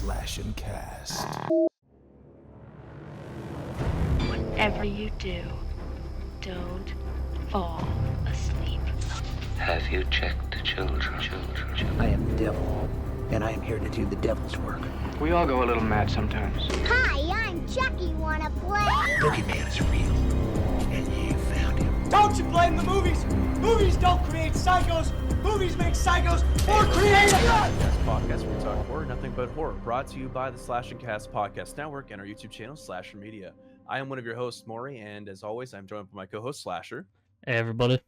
Slash and Cast. Whatever you do, don't fall asleep. Have you checked the children? I am the devil, and I am here to do the devil's work. We all go a little mad sometimes. Hi, I'm Chucky. Wanna play? Boogeyman is real, and you found him. Don't you blame the movies! Movies don't create psychos! Movies make psychos more creative! Podcast where we talk horror, nothing but horror. Brought to you by the Slash and Cast Podcast Network and our YouTube channel, Slasher Media. I am one of your hosts, Mori, and as always, I'm joined by my co-host, Slasher. Hey, everybody.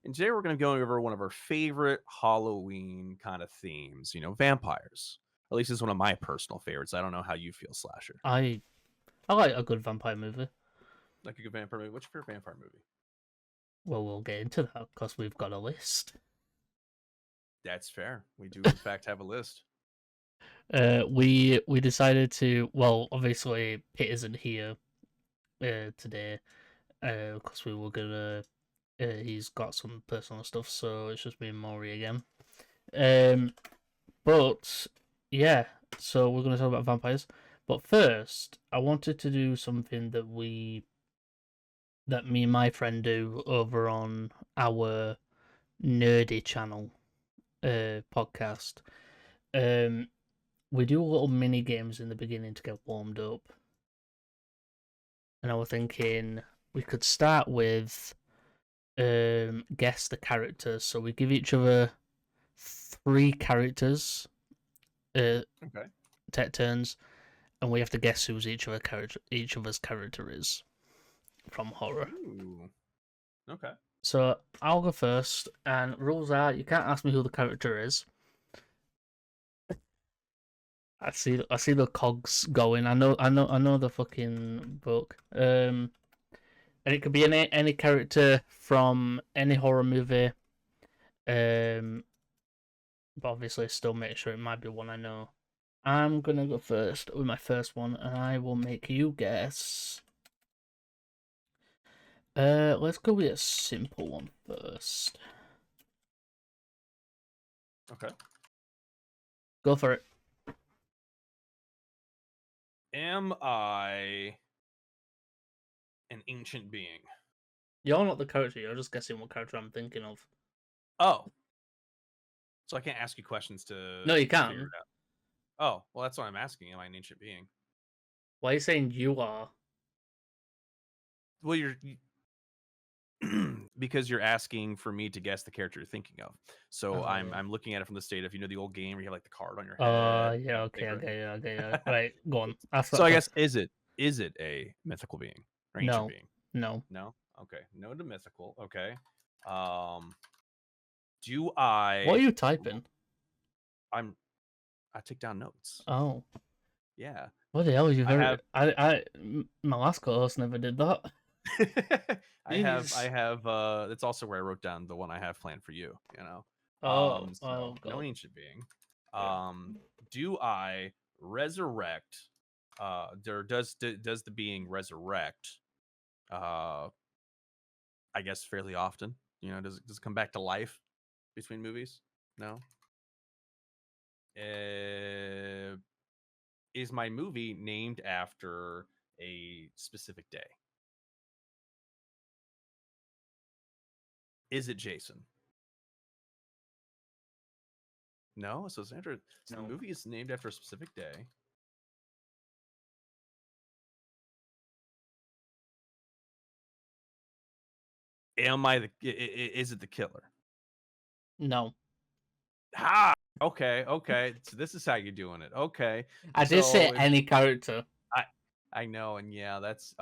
And today we're going to be going over one of our favorite Halloween kind of themes, vampires. At least it's one of my personal favorites. I don't know how you feel, Slasher. I like a good vampire movie. Like a good vampire movie? What's your favorite vampire movie? Well, we'll get into that because we've got a list. That's fair. We do, in fact, have a list. We decided to. Well, obviously, Pitt isn't here today because we were gonna. He's got some personal stuff, so it's just me and Maury again. But yeah, so we're gonna talk about vampires. But first, I wanted to do something that me and my friend do over on our nerdy channel podcast. We do little mini games in the beginning to get warmed up, and I was thinking we could start with guess the characters. So we give each other 3 characters. Okay. Take turns, and we have to guess who's each other's character is from horror. Ooh. Okay. So I'll go first, and rules are you can't ask me who the character is. I see the cogs going. I know the fucking book. And it could be any character from any horror movie. But obviously still make sure it might be one I know. I'm gonna go first with my first one, and I will make you guess. Let's go with a simple one first. Okay. Go for it. Am I an ancient being? You're not the character, you're just guessing what character I'm thinking of. Oh. So I can't ask you questions to... No, you can't. figure it out. Oh, well, that's what I'm asking. Am I an ancient being? Why are you saying you are? Well, because you're asking for me to guess the character you're thinking of. So I'm looking at it from the state of, the old game where you have like the card on your head. Yeah, okay. Right, go on. So I guess, is it a mythical being? Or ancient being? No. No? Okay. No to mythical. Okay. Do I... What are you typing? I take down notes. Oh. Yeah. What the hell? My last co-host never did that. I have it's also where I wrote down the one I have planned for you, God. No ancient being. Do I resurrect does the being resurrect I guess fairly often? Does it come back to life between movies? No. Is my movie named after a specific day? Is it Jason? No, so the movie is named after a specific day. Is it the killer? No. Okay. So this is how you're doing it. Okay. I did say any character. I know, and yeah, that's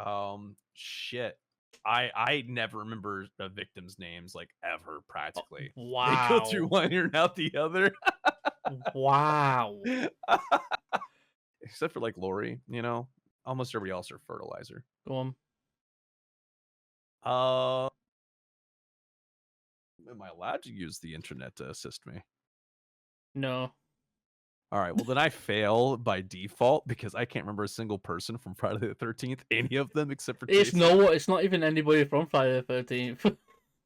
shit. I never remember the victims' names like ever practically. Wow. They go through one ear and out the other. Wow. Except for like Lori, almost everybody else are fertilizer. Go on. Am I allowed to use the internet to assist me? No. All right, well then I fail by default because I can't remember a single person from Friday the 13th, any of them except for Jason. It's not even anybody from Friday the 13th.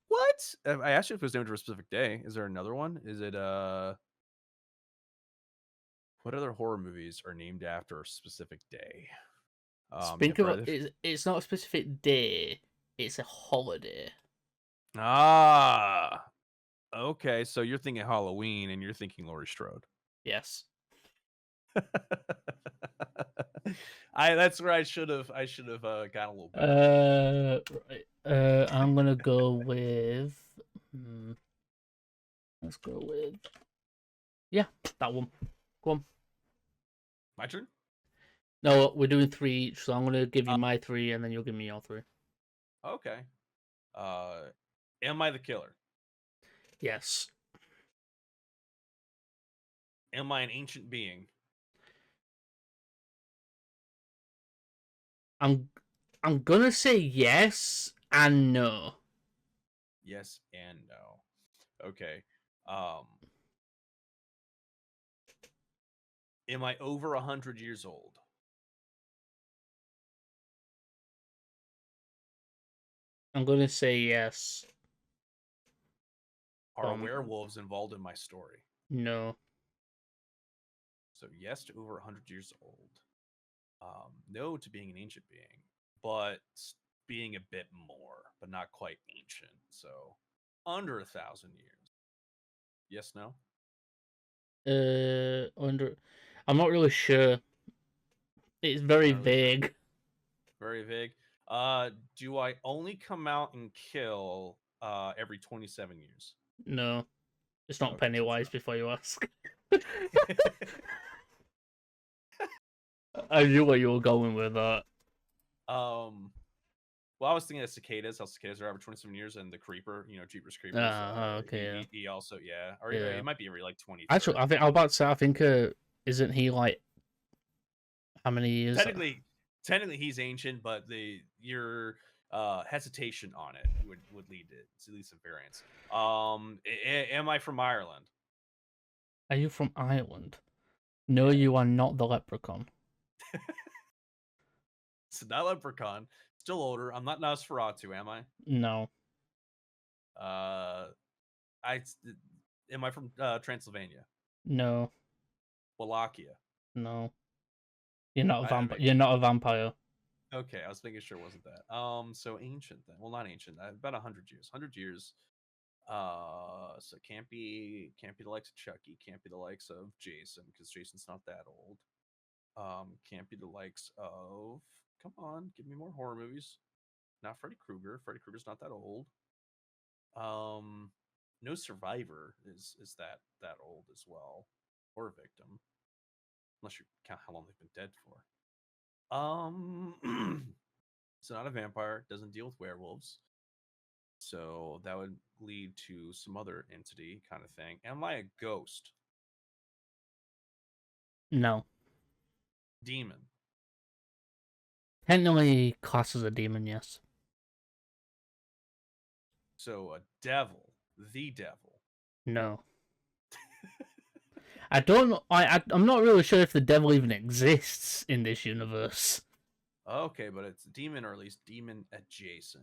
What? I asked you if it was named for a specific day. Is there another one? Is it What other horror movies are named after a specific day? Think about it's not a specific day; it's a holiday. Ah, okay. So you're thinking Halloween, and you're thinking Laurie Strode. Yes. That's where I should have got a little better. Right. I'm gonna go with. Let's go with. Yeah, that one. Go on. My turn. No, we're doing 3 each, so I'm gonna give you my 3, and then you'll give me your 3. Okay. Am I the killer? Yes. Am I an ancient being? I'm gonna say yes and no. Yes and no. Okay. Am I over 100 years old? I'm gonna say yes. Are werewolves involved in my story? No. So yes to over 100 years old. No to being an ancient being, but being a bit more, but not quite ancient. So under 1,000 years. Yes, no. I'm not really sure. It's very Not really sure. vague. Very vague. Do I only come out and kill every 27 years? No. It's not Okay, so Pennywise it's before you ask. not. I knew where you were going with that. Well, I was thinking of cicadas. How cicadas are every 27 years, and the creeper, Jeepers Creepers. Okay, yeah. He also, yeah, or Yeah. it might be every like 20. Actually, I was about to say, I think, isn't he like, how many years? Technically, he's ancient, but your hesitation on it would lead to at least some variance. Am I from Ireland? Are you from Ireland? No, you are not the leprechaun. It's not Leprechaun. Still older. I'm not Nosferatu, am I? No. Am I from Transylvania? No. Wallachia. No. You're not a I vampire. mean- You're not a vampire. Okay, I was making sure it wasn't that. So ancient then. Well, not ancient. About 100 years. 100 years. So can't be the likes of Chucky. Can't be the likes of Jason because Jason's not that old. Can't be the likes of. Come on, give me more horror movies. Not Freddy Krueger. Freddy Krueger's not that old. No Survivor is that old as well, or a victim, unless you count how long they've been dead for. So not a vampire. Doesn't deal with werewolves. So that would lead to some other entity kind of thing. Am I a ghost? No. Demon? Technically, class as a demon, yes. So a devil? The devil? No. I don't know. I'm not really sure if the devil even exists in this universe. Okay, but it's demon, or at least demon adjacent.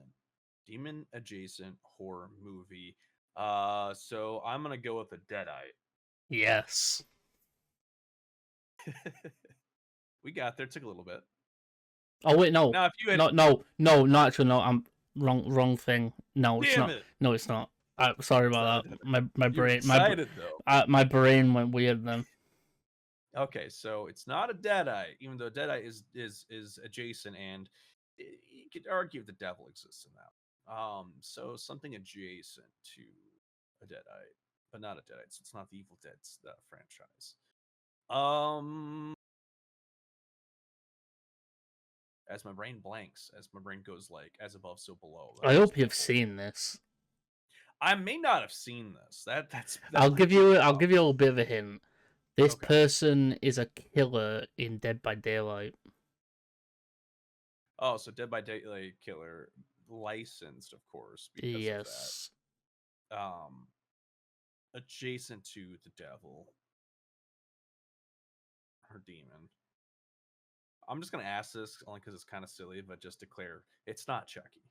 Demon adjacent horror movie. So I'm gonna go with a Deadite. Yes. We got there. Took a little bit. Oh wait, no. Now, if you had... No, actually, no. I'm wrong thing. No, it's Damn not. it. No, it's not. Sorry about that. My brain, excited, my brain went weird then. Okay, so it's not a Deadite, even though Deadite is adjacent, and you could argue the devil exists in that. So something adjacent to a Deadite, but not a Deadite. So it's not the Evil Dead franchise. As my brain blanks, as my brain goes like as above, so below. I hope you've seen this. I may not have seen this. That's I'll give you a little bit of a hint. This Okay. person is a killer in Dead by Daylight. Oh, so Dead by Daylight killer, licensed, of course, because Yes. of that. Adjacent to the devil or demon. I'm just gonna ask this only because it's kind of silly, but just to clear, it's not Chucky.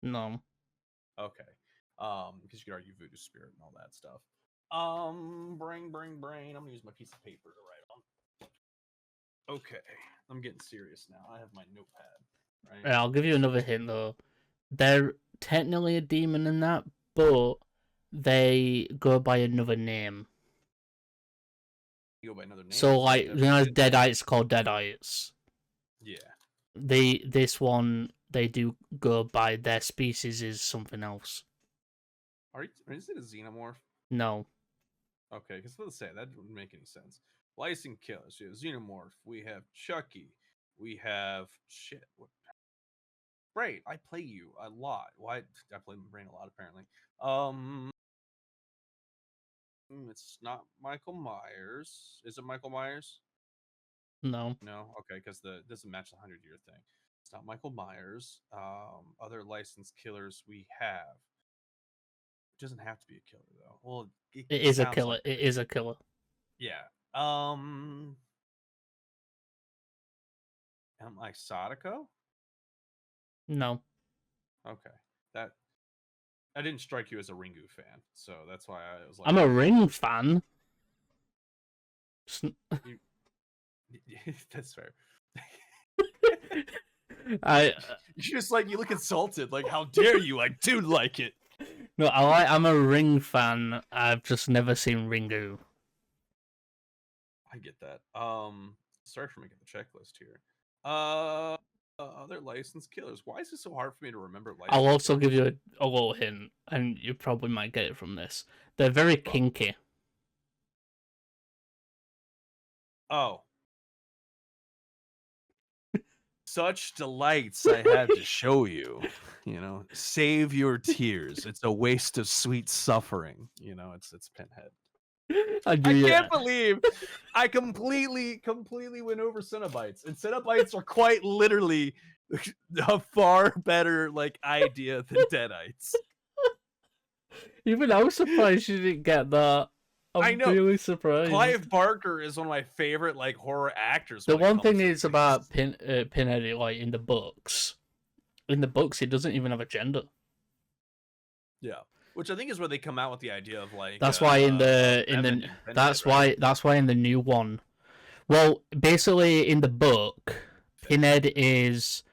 No. Okay. Because you could argue voodoo spirit and all that stuff. Brain. I'm gonna use my piece of paper to write on. Okay, I'm getting serious now. I have my notepad. Right. Yeah, I'll give you another hint though. They're technically a demon in that, but they go by another name. You go by another name. So, like, Never you know, did. Deadites called Deadites. Yeah. This one, they do go by their species is something else. Is it a xenomorph? No. Okay, because let's say that wouldn't make any sense. Licensed killers. We have xenomorph. We have Chucky. We have shit. What? Right, I play you a lot. Why? I play my brain a lot apparently. It's not Michael Myers. Is it Michael Myers? No. No. Okay, because it doesn't match the 100-year thing. It's not Michael Myers. Other licensed killers we have. It doesn't have to be a killer though. Well, It is a sounds killer. like It is a killer. Yeah. Am I Sadako? No. Okay. That I didn't strike you as a Ringu fan, so that's why I was like I'm a Ring fan. That's fair. I You just like you look insulted, like how dare you? I do like it. no, I'm a Ring fan. I've just never seen Ringu. I get that. Sorry for making the checklist here. Other licensed killers. Why is it so hard for me to remember licensed I'll also killers? give you a little hint, and you probably might get it from this. They're very kinky. Oh. Such delights I had to show you. You know, save your tears. It's a waste of sweet suffering. You know, it's Pinhead. I can't believe I completely went over Cenobites. And Cenobites are quite literally a far better like idea than Deadites. Even I was surprised you didn't get that. I know. Really surprised. Clive Barker is one of my favorite like horror actors. The one thing is about Pinhead, like in the books. In the books, he doesn't even have a gender. Yeah, which I think is where they come out with the idea of like. That's why in the that's why in the new one. Well, basically in the book, Pinhead is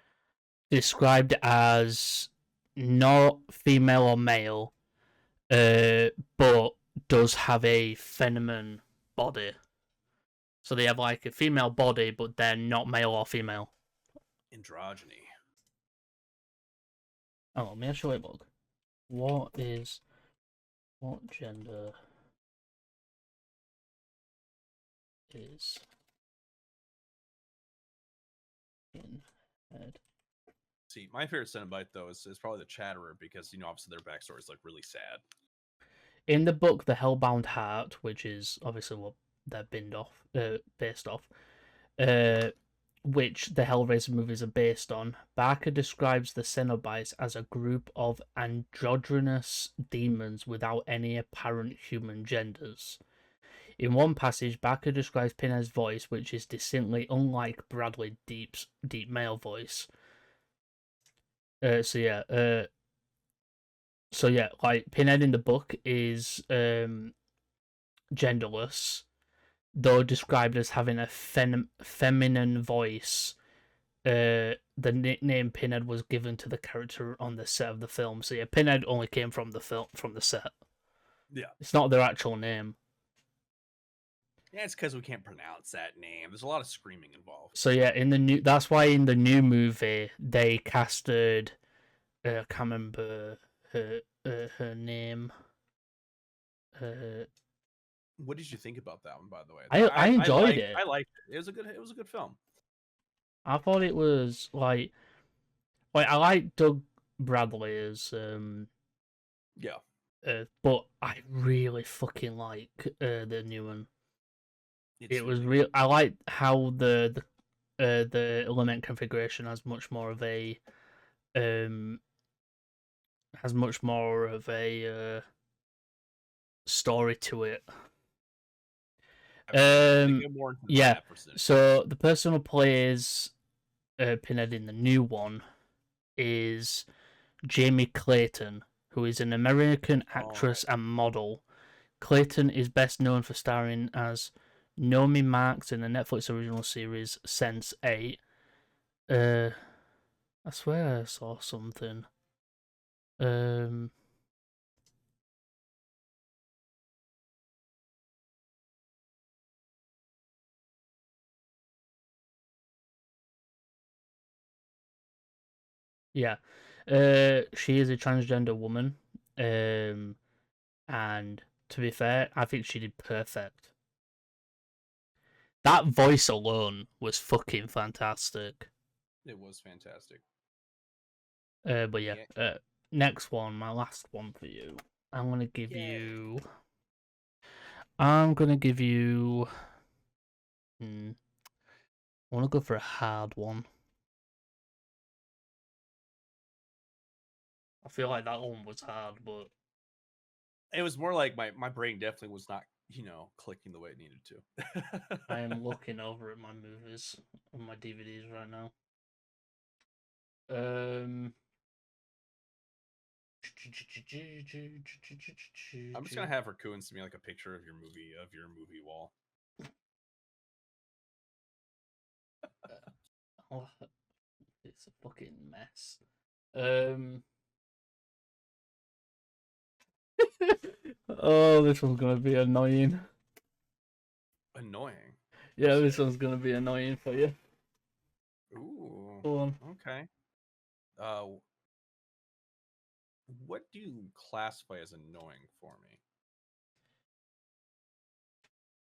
described as not female or male, but does have a feminine body. So they have like a female body, but they're not male or female. Androgyny. Oh, let me actually look. What gender is Pinhead? See, my favorite Cenobite though is probably the Chatterer because obviously their backstory is like really sad. In the book, The Hellbound Heart, which is obviously what they're based off, which the Hellraiser movies are based on, Barker describes the Cenobites as a group of androgynous demons without any apparent human genders. In one passage, Barker describes Pinhead's voice, which is distinctly unlike Bradley Deep's deep male voice. So yeah, like Pinhead in the book is genderless, though described as having a feminine voice. The nickname Pinhead was given to the character on the set of the film. So yeah, Pinhead only came from the set. Yeah, it's not their actual name. Yeah, it's because we can't pronounce that name. There's a lot of screaming involved. So yeah, that's why in the new movie they casted. I can't remember her name. What did you think about that one, by the way? I enjoyed it. I liked it. It was a good film. I thought it was like I like Doug Bradley as yeah. But I really fucking like the new one. It was real. I like how the element configuration has much more of a story to it. Yeah. So the person who plays Pinhead in the new one is Jamie Clayton, who is an American actress and model. Clayton is best known for starring as Naomi Marks in the Netflix original series Sense8. I swear I saw something. Yeah. She is a transgender woman. And to be fair, I think she did perfect. That voice alone was fucking fantastic. It was fantastic. But yeah, next one, my last one for you. I'm gonna give Yay. you. I'm gonna give you. I want to go for a hard one. I feel like that one was hard, but It was more like my brain definitely was not, clicking the way it needed to. I am looking over at my movies and my DVDs right now. I'm just gonna have Raccoon send me like a picture of your movie wall. Oh, it's a fucking mess. Oh, this one's gonna be annoying. Annoying. Yeah, this one's gonna be annoying for you. Ooh. Go on. Okay. What do you classify as annoying for me?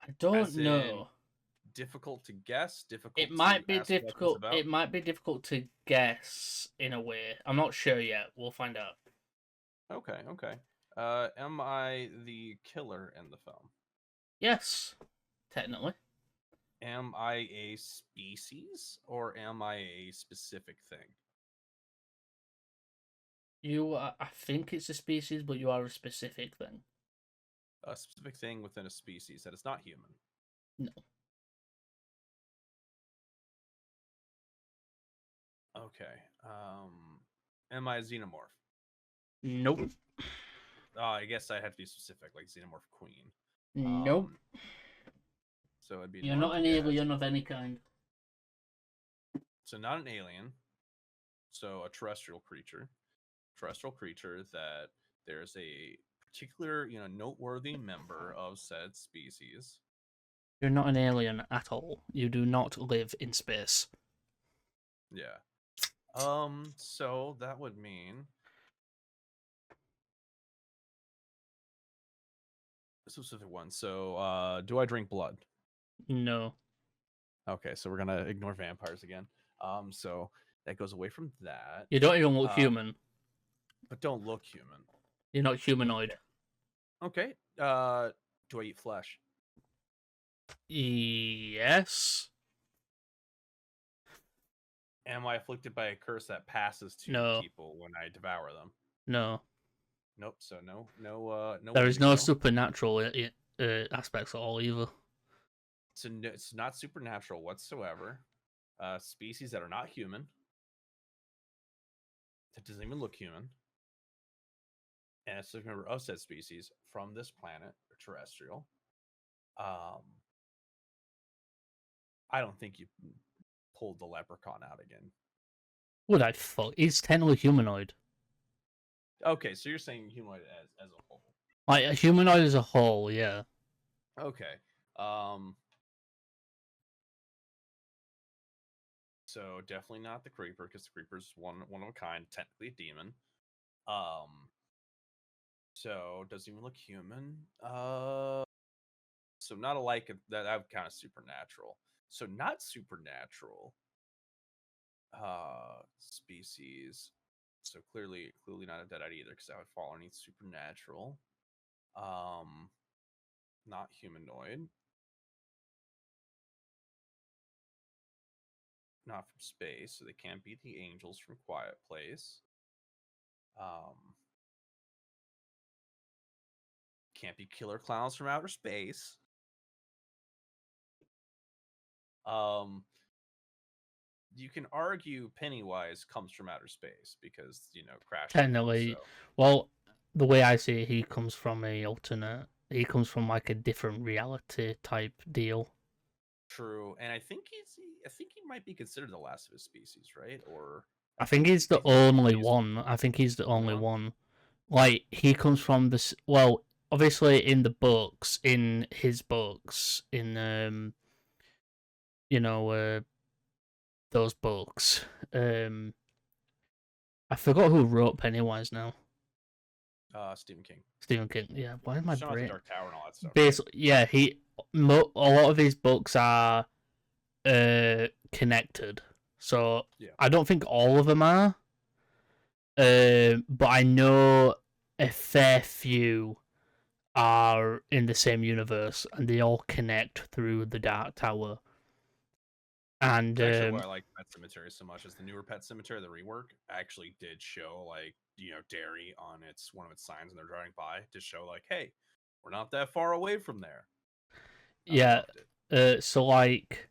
I don't As in know. difficult to guess, difficult It might to be ask questions difficult. about? It might be difficult to guess in a way. I'm not sure yet. We'll find out. Okay. Am I the killer in the film? Yes, technically. Am I a species or am I a specific thing? You are, I think it's a species, but you are a specific thing. A specific thing within a species that is not human. No. Okay. Am I a xenomorph? Nope. I guess I'd have to be specific, like xenomorph queen. Nope. So it'd be You're not an guess. alien of any kind. So not an alien. So a terrestrial creature. Terrestrial creature that there's a particular, noteworthy member of said species. You're not an alien at all. You do not live in space. Yeah. So that would mean a specific one. So, do I drink blood? No. Okay, so we're gonna ignore vampires again. So that goes away from that. You don't even look human. But don't look human. You're not humanoid. Okay. Do I eat flesh? Yes. Am I afflicted by a curse that passes to No. people when I devour them? No. Nope. So no. There is no Wendigo. supernatural aspects at all either. So no, it's not supernatural whatsoever. Species that are not human. That doesn't even look human. And it's a member of said species from this planet or terrestrial. I don't think you pulled the leprechaun out again. Would I fuck? He's technically humanoid. Okay, so you're saying humanoid as a whole. Like a humanoid as a whole, yeah. Okay. So definitely not the creeper, because the creeper's one of a kind, technically a demon. So doesn't even look human. So not alike that kind of supernatural. So not supernatural. Species. So clearly not a deadite either, because that would fall underneath supernatural. Not humanoid. Not from space, so they can't be the angels from Quiet Place. Can't be killer clowns from outer space. You can argue Pennywise comes from outer space because Crash. Technically, well, the way I see it, he comes from a alternate. He comes from like a different reality type deal. True, and I think he might be considered the last of his species, right? Or I think he's the only he's one. I think he's the only one? one. Like, he comes from this. Well, obviously, in the books, in his books, in you know, those books. I forgot who wrote Pennywise now. Stephen King. Stephen King. Yeah, why am I Shut off the brain? Dark Tower and all that stuff. Basically, yeah, a lot of his books are connected. So Yeah. I don't think all of them are. But I know a fair few are in the same universe, and they all connect through the Dark Tower. And That's actually why I like Pet Cemetery so much. Is the newer Pet Cemetery, the rework, actually did show like dairy on one of its signs when they're driving by to show like, hey, we're not that far away from there. yeah, so like,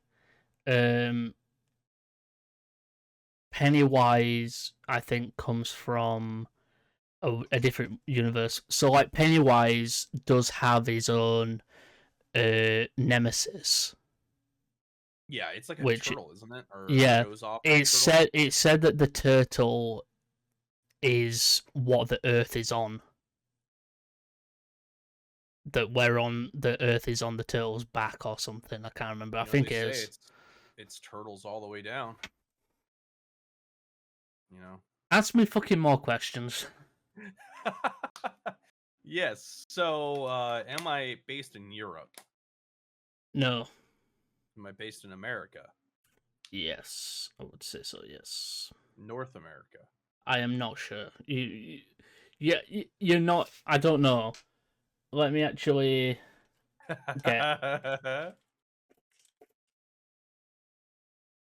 Pennywise, I think, comes from a different universe. So like, Pennywise does have his own nemesis. Yeah, it's like a Which, turtle, isn't it? Or yeah, shows off it's turtle? said that the turtle is what the Earth is on. That the Earth is on the turtle's back or something. I can't remember. I think it is. It's turtles all the way down. Ask me fucking more questions. Yes. So, am I based in Europe? No. Am I based in America? Yes, I would say so. Yes. North America. I am not sure. You're not. I don't know. Let me actually get.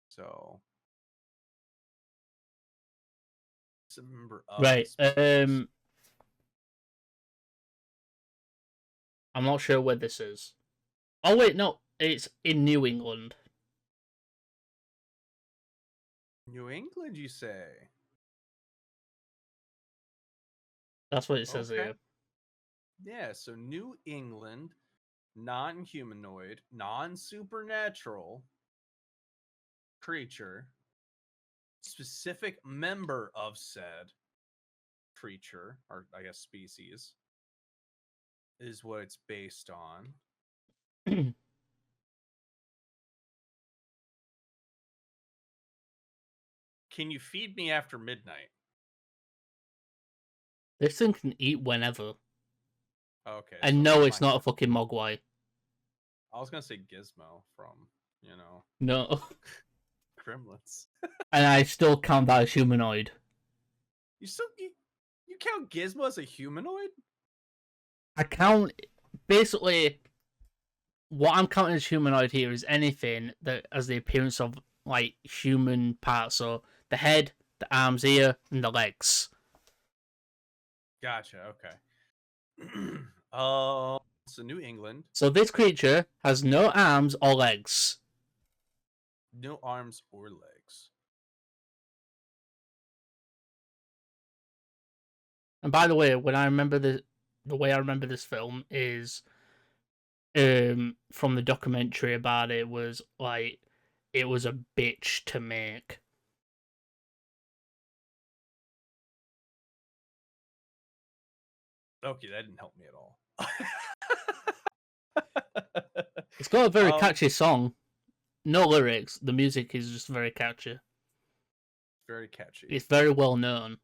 So, it's a member of Right. the I'm not sure where this is. Oh wait, no, it's in New England. New England, you say? That's what it says Okay. here. Yeah, so New England, non-humanoid, non-supernatural creature, specific member of said creature, or I guess species, is what it's based on. Can you feed me after midnight? This thing can eat whenever. Okay. And no, it's not a fucking mogwai. I was gonna say Gizmo from, No. Gremlins. And I still count that as humanoid. You count Gizmo as a humanoid? I count basically what I'm counting as humanoid here is anything that has the appearance of like human parts. So the head, the arms, ear, and the legs. Gotcha. Okay. So New England. So this creature has no arms or legs. No arms or legs. And by the way, when I remember the way I remember this film is from the documentary about it was like it was a bitch to make. Okay, that didn't help me at all. It's got a very catchy song. No lyrics. The music is just very catchy. Very catchy. It's very well known.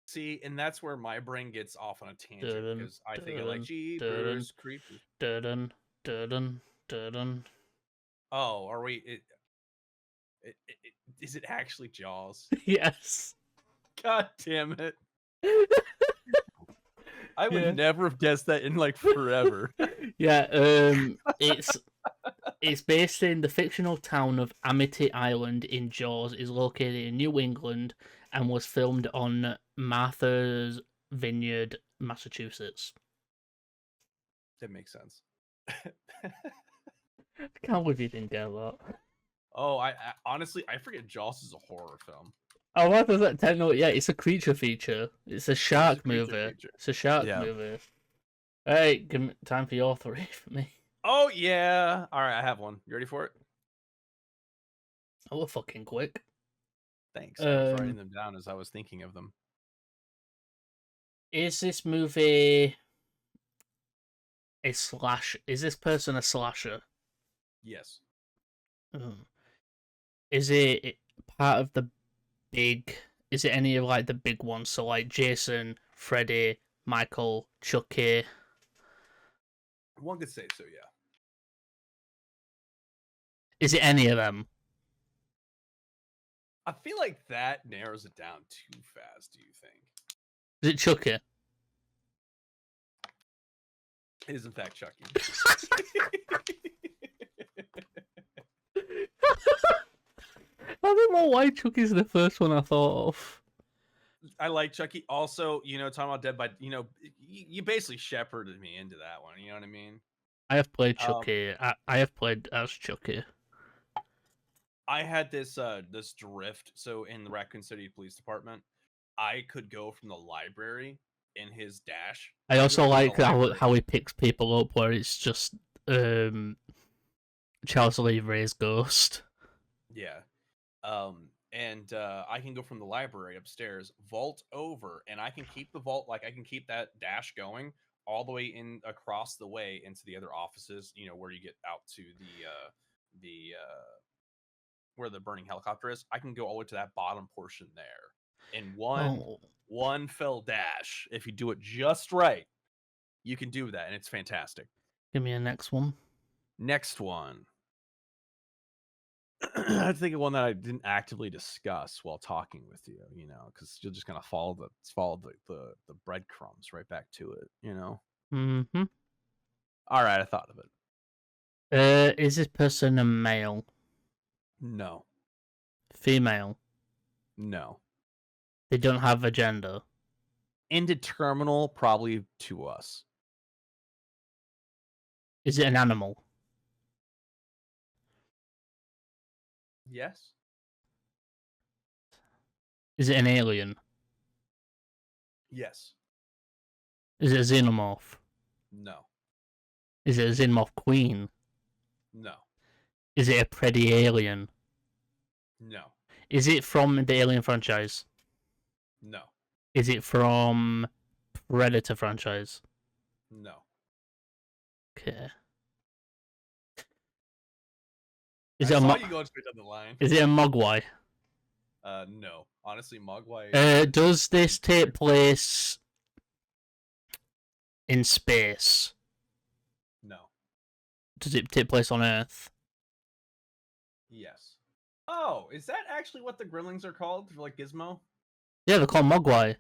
See, and that's where my brain gets off on a tangent because I think of like Jeepers Creepers. Oh, are we? Is it actually Jaws? Yes. God damn it! I would never have guessed that in like forever. Yeah. It's based in the fictional town of Amity Island in Jaws. Is located in New England and was filmed on Martha's Vineyard, Massachusetts. That makes sense. I can't believe you didn't get that. Oh, I honestly I forget Jaws is a horror film. Oh, what does that tell? No, yeah, it's a creature feature. It's a shark movie. Feature. It's a shark movie. Alright, time for your three for me. Oh yeah. All right, I have one. You ready for it? Oh, we're fucking quick. Thanks. I was writing them down as I was thinking of them. Is this movie a slash? Is this person a slasher? Yes. Is it part of the big? Is it any of like the big ones? So like Jason, Freddy, Michael, Chucky. One could say so, yeah. Is it any of them? I feel like that narrows it down too fast, do you think? Is it Chucky? It is in fact Chucky. I don't know why Chucky's the first one I thought of. I like Chucky. Also, talking about Dead by, you basically shepherded me into that one. You know what I mean? I have played Chucky. I have played as Chucky. I had this drift. So in the Raccoon City Police Department, I could go from the library in his dash. I also like how he picks people up, where it's just Charles Lee Ray's ghost. Yeah. And I can go from the library upstairs, vault over, and I can keep the vault, like I can keep that dash going all the way in across the way into the other offices, where you get out to the where the burning helicopter is. I can go all the way to that bottom portion there in one fell dash. If you do it just right, you can do that, and it's fantastic. Give me a next one. Next one. I think of one that I didn't actively discuss while talking with you, because you'll just kind of follow the breadcrumbs right back to it, Mm-hmm. All right, I thought of it. Is this person a male? No. Female? No. They don't have a gender? Indeterminate, probably to us. Is it an animal? Yes. Is it an alien? Yes. Is it a xenomorph? No. Is it a xenomorph queen? No. Is it a Preddy alien? No. Is it from the Alien franchise? No. Is it from Predator franchise? No. Okay. I saw you going straight down the line. Is it a Mogwai? No. Honestly, Mogwai. Does this take place in space? No. Does it take place on Earth? Yes. Oh, is that actually what the Gremlins are called for, like Gizmo? Yeah, they're called Mogwai.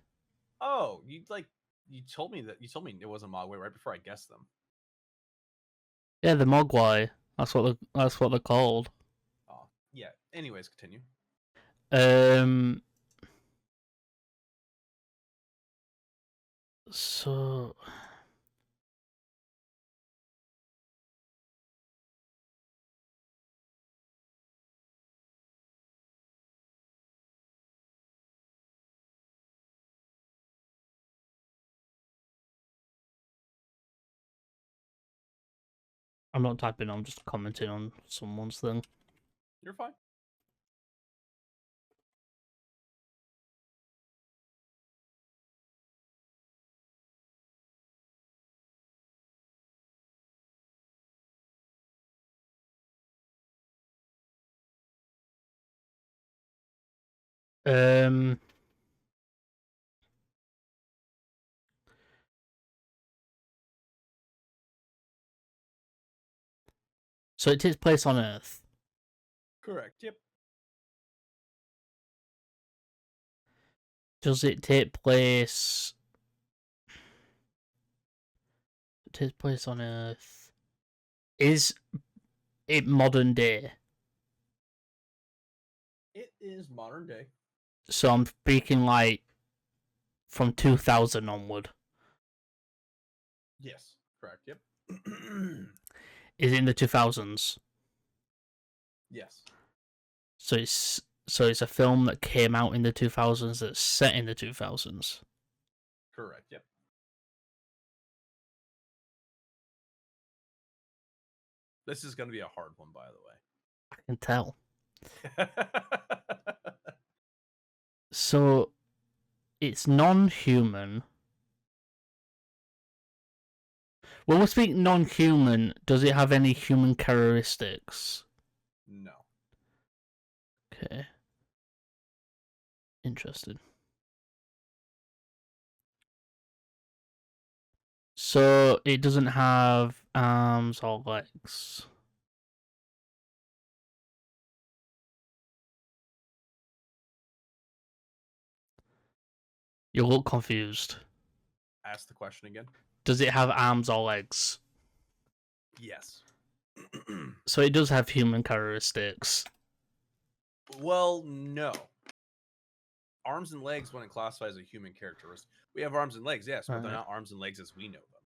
Oh, you told me it wasn't Mogwai right before I guessed them. Yeah, the Mogwai. That's what they're called. Oh, yeah. Anyways, continue. So I'm not typing, I'm just commenting on someone's thing. You're fine. So it takes place on Earth. Correct. Yep. Does it take place? It takes place on Earth. Is it modern day? It is modern day. So I'm speaking like from 2000 onward. Yes. Correct. Yep. Is it in the 2000s? Yes. So it's a film that came out in the 2000s that's set in the 2000s. Correct. Yep. This is going to be a hard one, by I can tell. the way. So it's non-human. When we speak non-human, does it have any human characteristics? No. Okay. Interesting. So it doesn't have arms or legs. You look confused. Ask the question again. Does it have arms or legs? Yes. So it does have human characteristics. Well, no. Arms and legs wouldn't classify as a human characteristic. We have arms and legs, yes, but they're not arms and legs as we know them.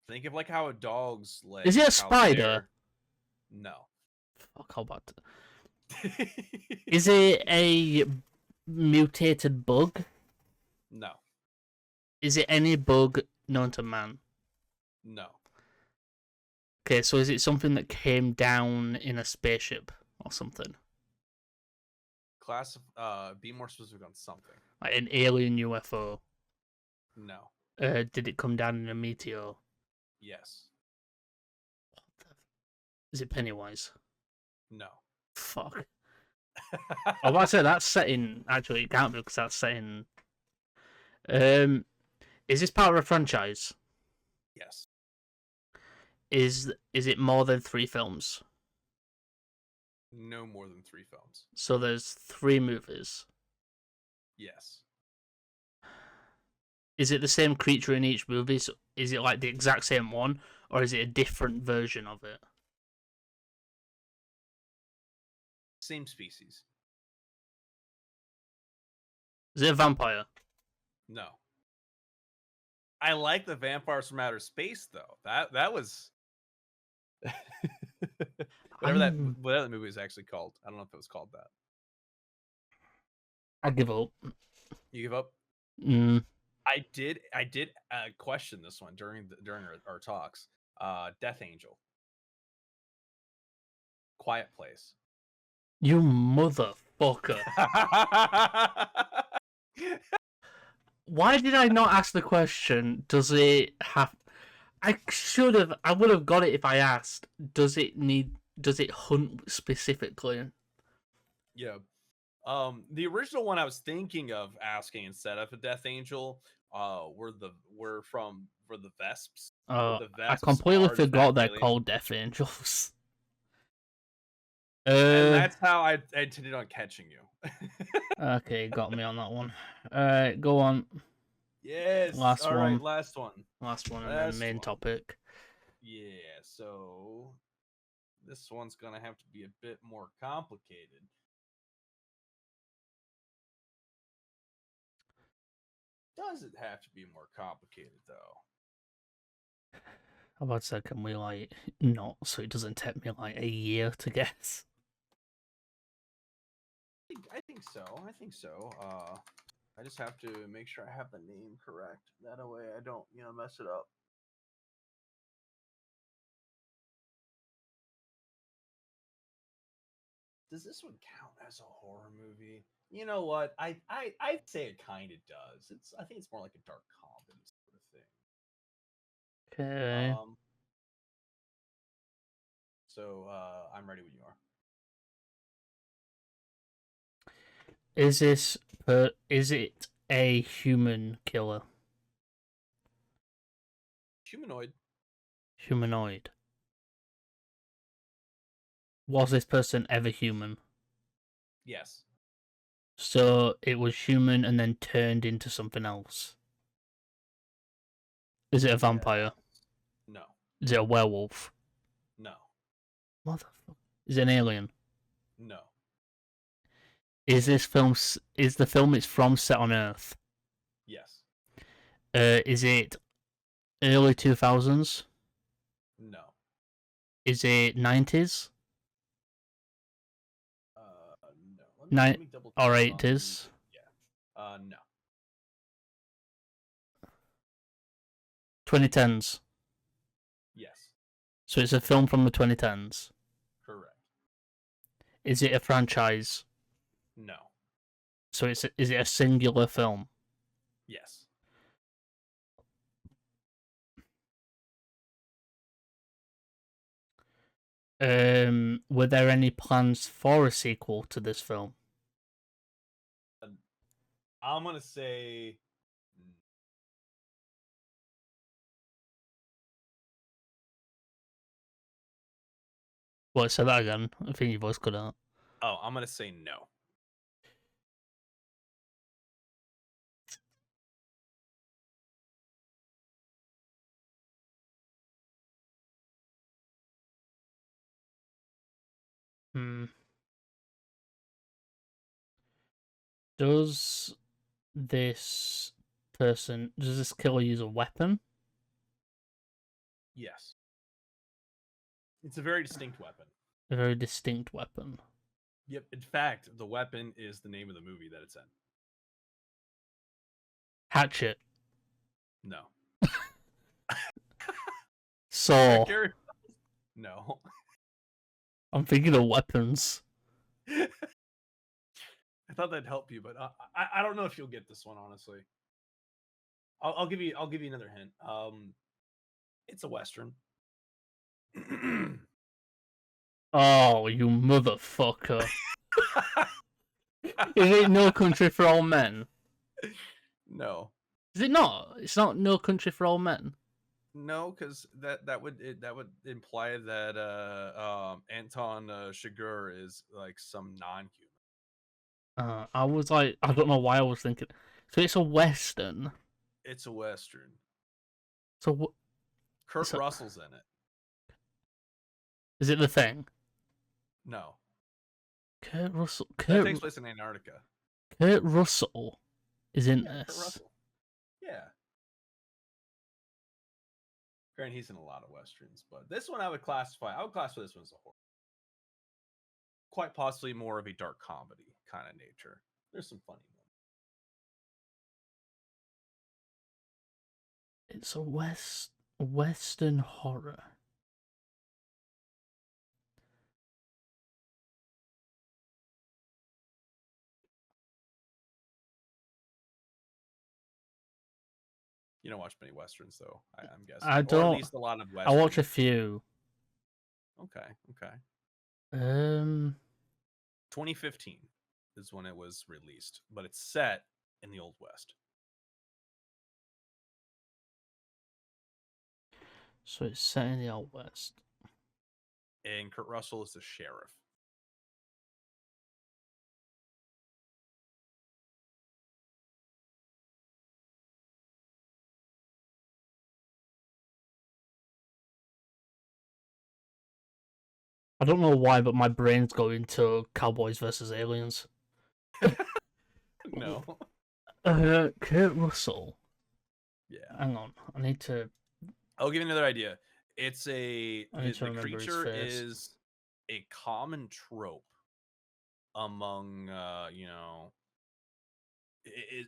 Think of like how a dog's legs. Is it a how's spider? their- No. Fuck, how about Is it a mutated bug? No. Is it any bug known to man? No. Okay, so is it something that came down in a spaceship or something? Be more specific on something. Like an alien UFO? No. Did it come down in a meteor? Yes. Is it Pennywise? No. Fuck. I was about to say that's setting. Actually, it can't be because that's setting. Is this part of a franchise? Yes. Is it more than 3 films? No more than 3 films. So there's 3 movies. Yes. Is it the same creature in each movie? So is it like the exact same one, or is it a different version of it? Same species. Is it a vampire? No. I like the Vampires from Outer Space though. That was whatever that movie is actually called. I don't know if it was called that. I give up. You give up? Mm. I did question this one during our talks. Death Angel. Quiet Place. You motherfucker. Why did I not ask the question, does it have... I would have got it if I asked, does it hunt specifically? Yeah. The original one I was thinking of asking instead of a Death Angel, were the Vesps. Oh, The I Vesps completely are the forgot they're alien. called Death Angels. And that's how I intended on catching you. Okay, got me on that one. Alright, go on. Yes. Last All right, one. last one. Last one and then Last main one. topic. Yeah, so this one's gonna have to be a bit more complicated. Does it have to be more complicated though? How about that? Can we like not so it doesn't take me like a year to guess? I think so. I just have to make sure I have the name correct. That way I don't, mess it up. Does this one count as a horror movie? You know what? I'd say it kind of does. I think it's more like a dark comedy sort of thing. Okay. So I'm ready when you are. Is it a human killer? Humanoid. Was this person ever human? Yes. So it was human and then turned into something else. Is it a vampire? No. Is it a werewolf? No. Motherfucker. Is it an alien? No. Is the film it's from set on Earth? Yes. Is it early 2000s? No. Is it 90s? No. Let me double check or on 80s? Yeah. No. 2010s? So it's a film from the 2010s. Correct. Is it a franchise? No. So is it a singular film? Yes. Were there any plans for a sequel to this film? I'm gonna say What, say that again? I think your voice cut out. I'm gonna say no. Hmm. Does this does this killer use a weapon? Yes. It's a very distinct weapon. A very distinct weapon. Yep. In fact, the weapon is the name of the movie that it's in. Hatchet. No. Saw. Gary- No. I'm thinking of weapons. I thought that'd help you, but I don't know if you'll get this one, honestly. I'll give you another hint. It's a western. Oh, you motherfucker. Is it No Country for Old Men? No. Is it not? It's not No Country for Old Men. No, because that would imply that Anton Chigurh is like some non-human. I was like, I don't know why I was thinking. So it's a western. It's a western. So Kurt Russell's in it. is it The Thing? No, Kurt Russell. that takes place in Antarctica. Kurt Russell is in Yeah, Kurt this. Russell. Yeah. Granted, he's in a lot of westerns, but this one I would classify this one as a horror. Quite possibly more of a dark comedy kind of nature. There's some funny ones. It's a western horror. You don't watch many westerns, though. I'm guessing. I Or don't. at least a lot of I westerns. watch a few. Okay. 2015 is when it was released, but it's set in the Old West. So it's set in the Old West. And Kurt Russell is the sheriff. I don't know why, but my brain's going to Cowboys versus Aliens. No. Kurt Russell. Yeah. Hang on, I need to. I'll give you another idea. It's I need to the remember his creature face. is a common trope among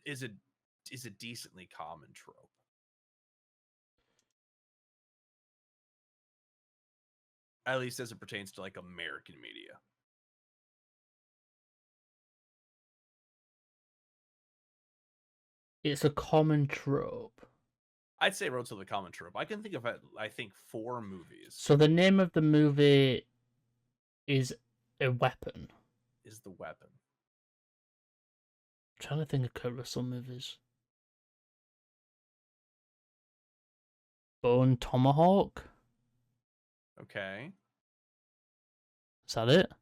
is a decently common trope. At least as it pertains to like American media. It's a common trope. I'd say relatively common trope. I can think of I think 4 movies. So the name of the movie is A Weapon. Is the weapon. I'm trying to think of Kurt Russell movies. Bone Tomahawk? Okay. Is that it?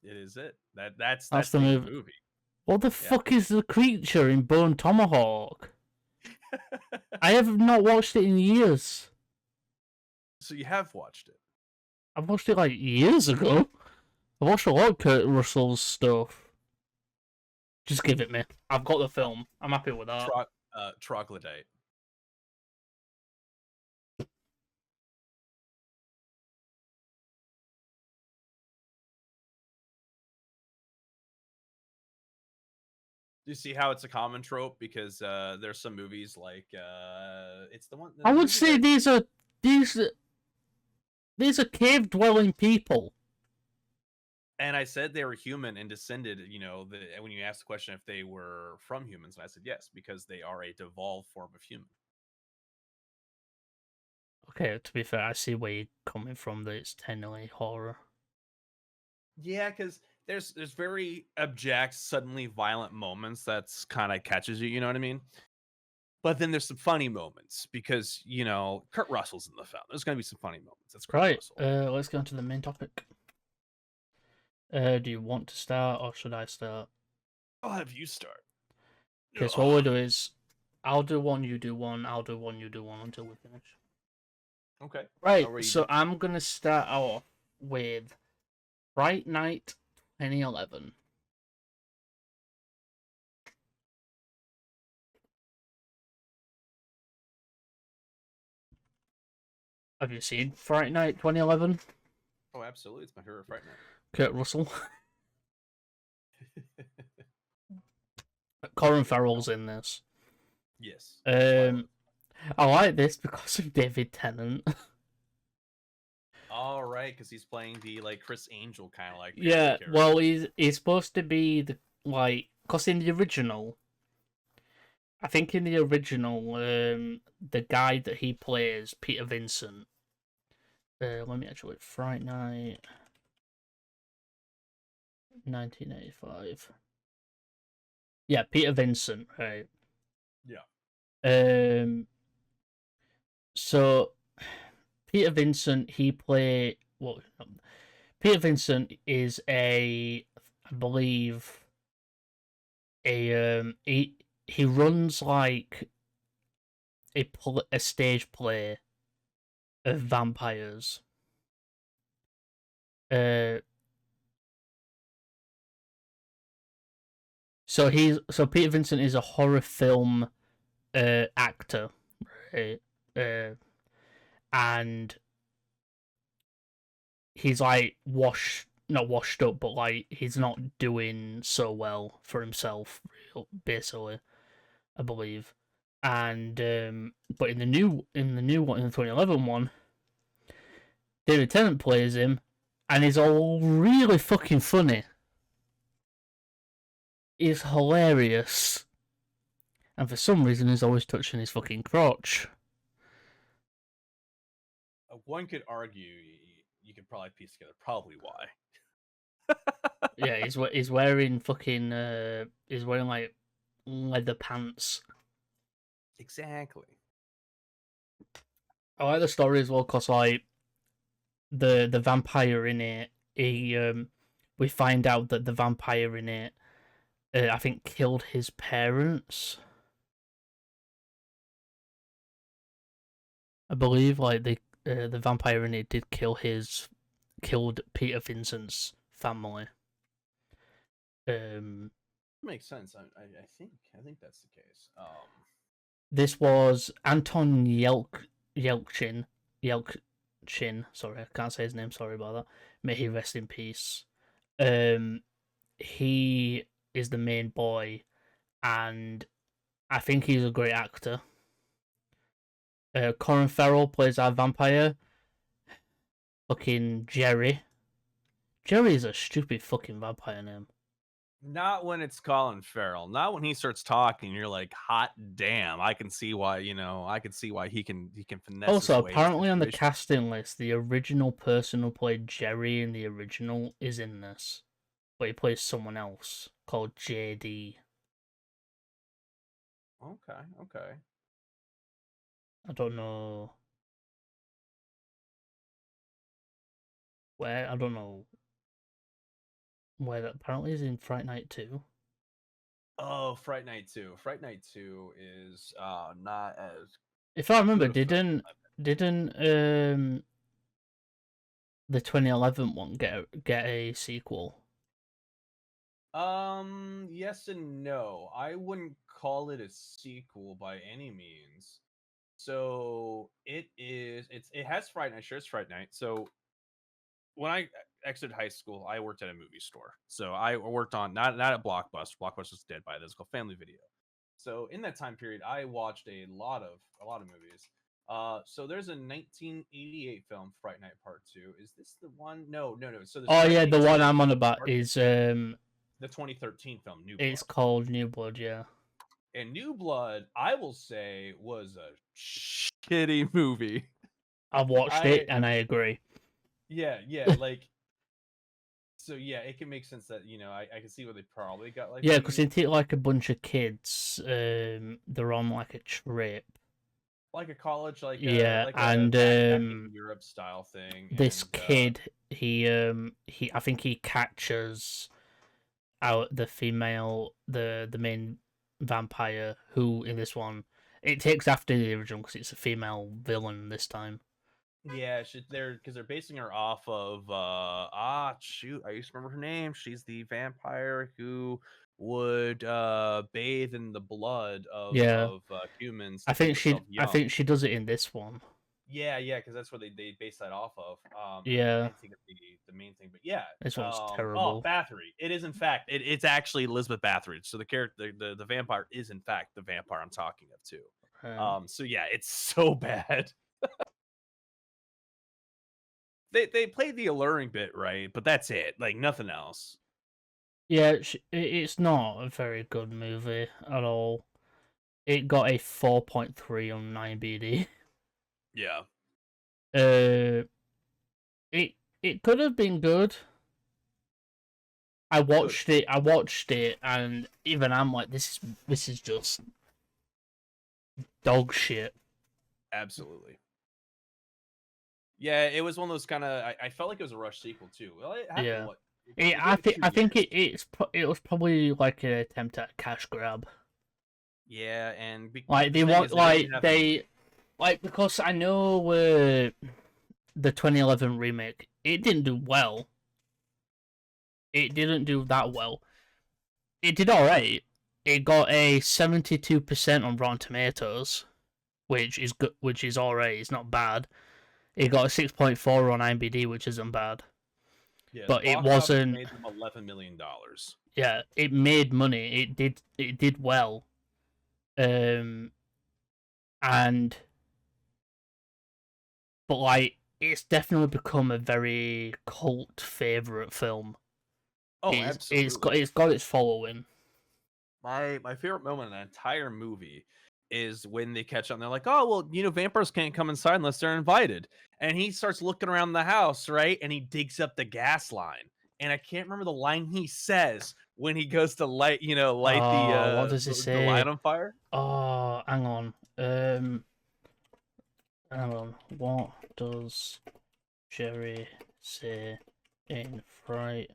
It is it. That's the movie. What the fuck is the creature in Bone Tomahawk? I have not watched it in years. So you have watched it. I've watched it like years ago. I've watched a lot of Kurt Russell's stuff. Just give it me. I've got the film. I'm happy with that. Troglodyte. Do you see how it's a common trope? Because there's some movies like it's the one. I would say these. These are cave-dwelling people. And I said they were human and descended, when you asked the question if they were from humans, and I said yes, because they are a devolved form of human. Okay, to be fair, I see where you're coming from, that it's technically horror. Yeah, because there's very abject, suddenly violent moments that's kind of catches you, you know what I mean? But then there's some funny moments because, Kurt Russell's in the film. There's going to be some funny moments. That's Kurt Right, Russell. let's go on to the main topic. Do you want to start, or should I start? I'll have you start. Okay, so what we'll do is, I'll do one, you do one, I'll do one, you do one until we finish. Okay. Right, so I'm going to start off with Fright Night 2011. Have you seen Fright Night 2011? Oh, absolutely. It's my favorite Fright Night. Kurt Russell. Colin Farrell's in this. Yes. I like this because of David Tennant. All right, because he's playing the Chris Angel kind of Yeah, well, he's supposed to be the because in the original, I think in the original, the guy that he plays, Peter Vincent. Let me actually Fright Night, 1985. Yeah, Peter Vincent, right? Yeah. So Peter Vincent, Peter Vincent is I believe, he runs like a stage play of vampires. So Peter Vincent is a horror film actor, right? And he's like not washed up, but like he's not doing so well for himself, basically, I believe. And but in the new one, in the 2011 one, David Tennant plays him, and he's all really fucking funny. He's hilarious, and for some reason, he's always touching his fucking crotch. One could argue you could probably piece together probably why. Yeah, he's wearing fucking he's wearing like leather pants. Exactly. I like the story as well because like the vampire in it, we find out that the vampire in it, I think killed his parents. I believe like the vampire in it did killed Peter Vincent's family. Makes sense. I think that's the case. This was Anton Yelchin. Sorry, I can't say his name. Sorry about that. May he rest in peace. He is the main boy, and I think he's a great actor. Colin Farrell plays our vampire. Fucking Jerry. Jerry is a stupid fucking vampire name. Not when it's Colin Farrell. Not when he starts talking. You're like, hot damn! I can see why. I can see why he can finesse. Also, his way apparently on the situation. casting list, the original person who played Jerry in the original is in this, but he plays someone else called JD. Okay. I don't know where. I don't know where that apparently is in Fright Night 2. Oh, Fright Night 2. Fright Night 2 is not as. If I remember, good a film. didn't the 2011 one get a sequel? Yes and no. I wouldn't call it a sequel by any means. So it has Fright Night. Sure, it's Fright Night. So when I exited high school, I worked at a movie store. So I worked on not at Blockbuster. Blockbuster's dead by this. It's called Family Video. So in that time period, I watched a lot of movies. So there's a 1988 film, Fright Night Part 2. Is this the one? No. So there's Oh Fright yeah, Night the one 2, I'm on about Part- is the 2013 film, New Blood. it's called New Blood. Yeah, And New Blood, I will say, was a shitty movie. I've watched it and I agree. Yeah, like. So yeah, it can make sense that I can see where they probably got like Yeah, because they take like a bunch of kids. They're on like a trip. like a college, like Yeah, like and a backpacking Europe style thing. this and, kid, he I think he catches out the female, the main vampire, who in this one it takes after the original because it's a female villain this time. yeah, they're basing her off of shoot, I used to remember her name. She's the vampire who would bathe in the blood of Yeah. humans. I To keep think herself I young. think she does it in this one. Yeah, because that's where they base that off of. Yeah. I can't think of the main thing, but yeah, This one's Oh, terrible. Bathory. It is in fact it's actually Elizabeth Bathory. So the character, the vampire, is in fact the vampire I'm talking of too. So yeah, it's so bad. They played the alluring bit right, but that's it. Like nothing else. Yeah, it's not a very good movie at all. It got a 4.3 on 9BD. Yeah. It could have been good. I watched it, and even I'm like, this is just dog shit. Absolutely. Yeah, it was one of those kind of. I felt like it was a rush sequel too. Well, it happened, Yeah. what? I think it was probably like an attempt at a cash grab. Yeah, and Like they want because I know the 2011 remake, it didn't do well. It didn't do that well. It did alright. It got a 72% on Rotten Tomatoes, which is good, which is alright. It's not bad. It got a 6.4 on IMDb, which isn't bad. Yeah, but it wasn't. Made them $11 million. Yeah, it made money. It did well. And but like it's definitely become a very cult favorite film. Oh, absolutely. It's got its following. My favorite moment in the entire movie is when they catch on. They're like, "Oh, well, vampires can't come inside unless they're invited." And he starts looking around the house, right? And he digs up the gas line. And I can't remember the line he says when he goes to light What does he say? The light on fire. Oh, hang on. Hang on. What does Jerry say in Fright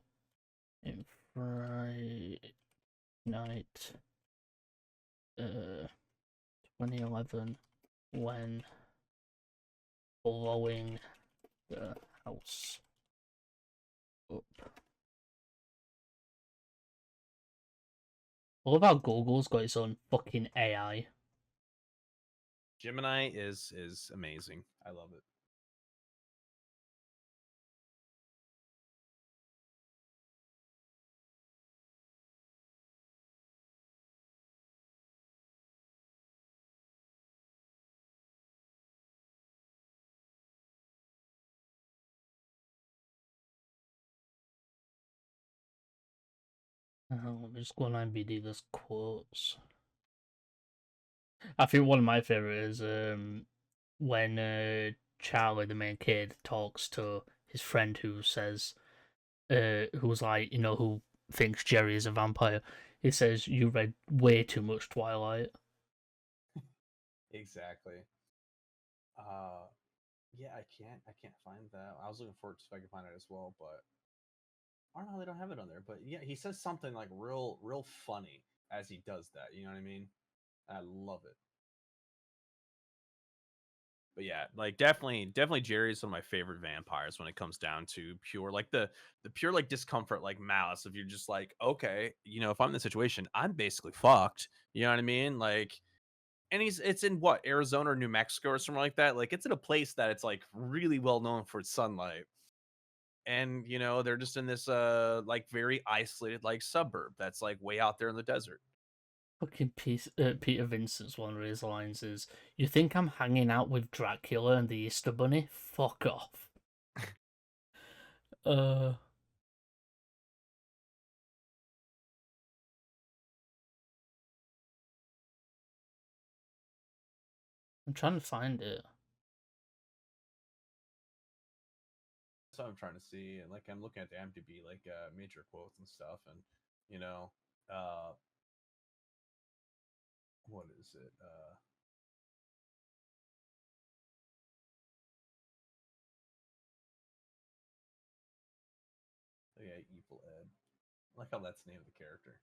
Night 2011 when blowing the house up? I love how Google's got its own fucking AI. Gemini is amazing. I love it. Oh, just go on IMDb, there's quotes. I think one of my favorite is when Charlie, the main kid, talks to his friend who says, who's like, who thinks Jerry is a vampire. He says, "You read way too much Twilight." Exactly. Yeah, I can't find that. I was looking for it so I could find it as well, but I don't know, they don't have it on there. But yeah, he says something like real funny as he does that. You know what I mean? I love it. But yeah, like definitely Jerry is one of my favorite vampires when it comes down to pure like the pure like discomfort, like malice. If you're just like, okay, if I'm in the situation, I'm basically fucked. You know what I mean? Like, and it's in what, Arizona or New Mexico or something like that. Like it's in a place that it's like really well known for its sunlight. And they're just in this like very isolated like suburb that's like way out there in the desert. Fucking Peter Vincent's one of his lines is, "You think I'm hanging out with Dracula and the Easter Bunny? Fuck off." uh, I'm trying to find it. That's what I'm trying to see, and like I'm looking at the IMDb, like major quotes and stuff, and you know, what is it? Oh yeah, Evil Ed. I like how that's the name of the character.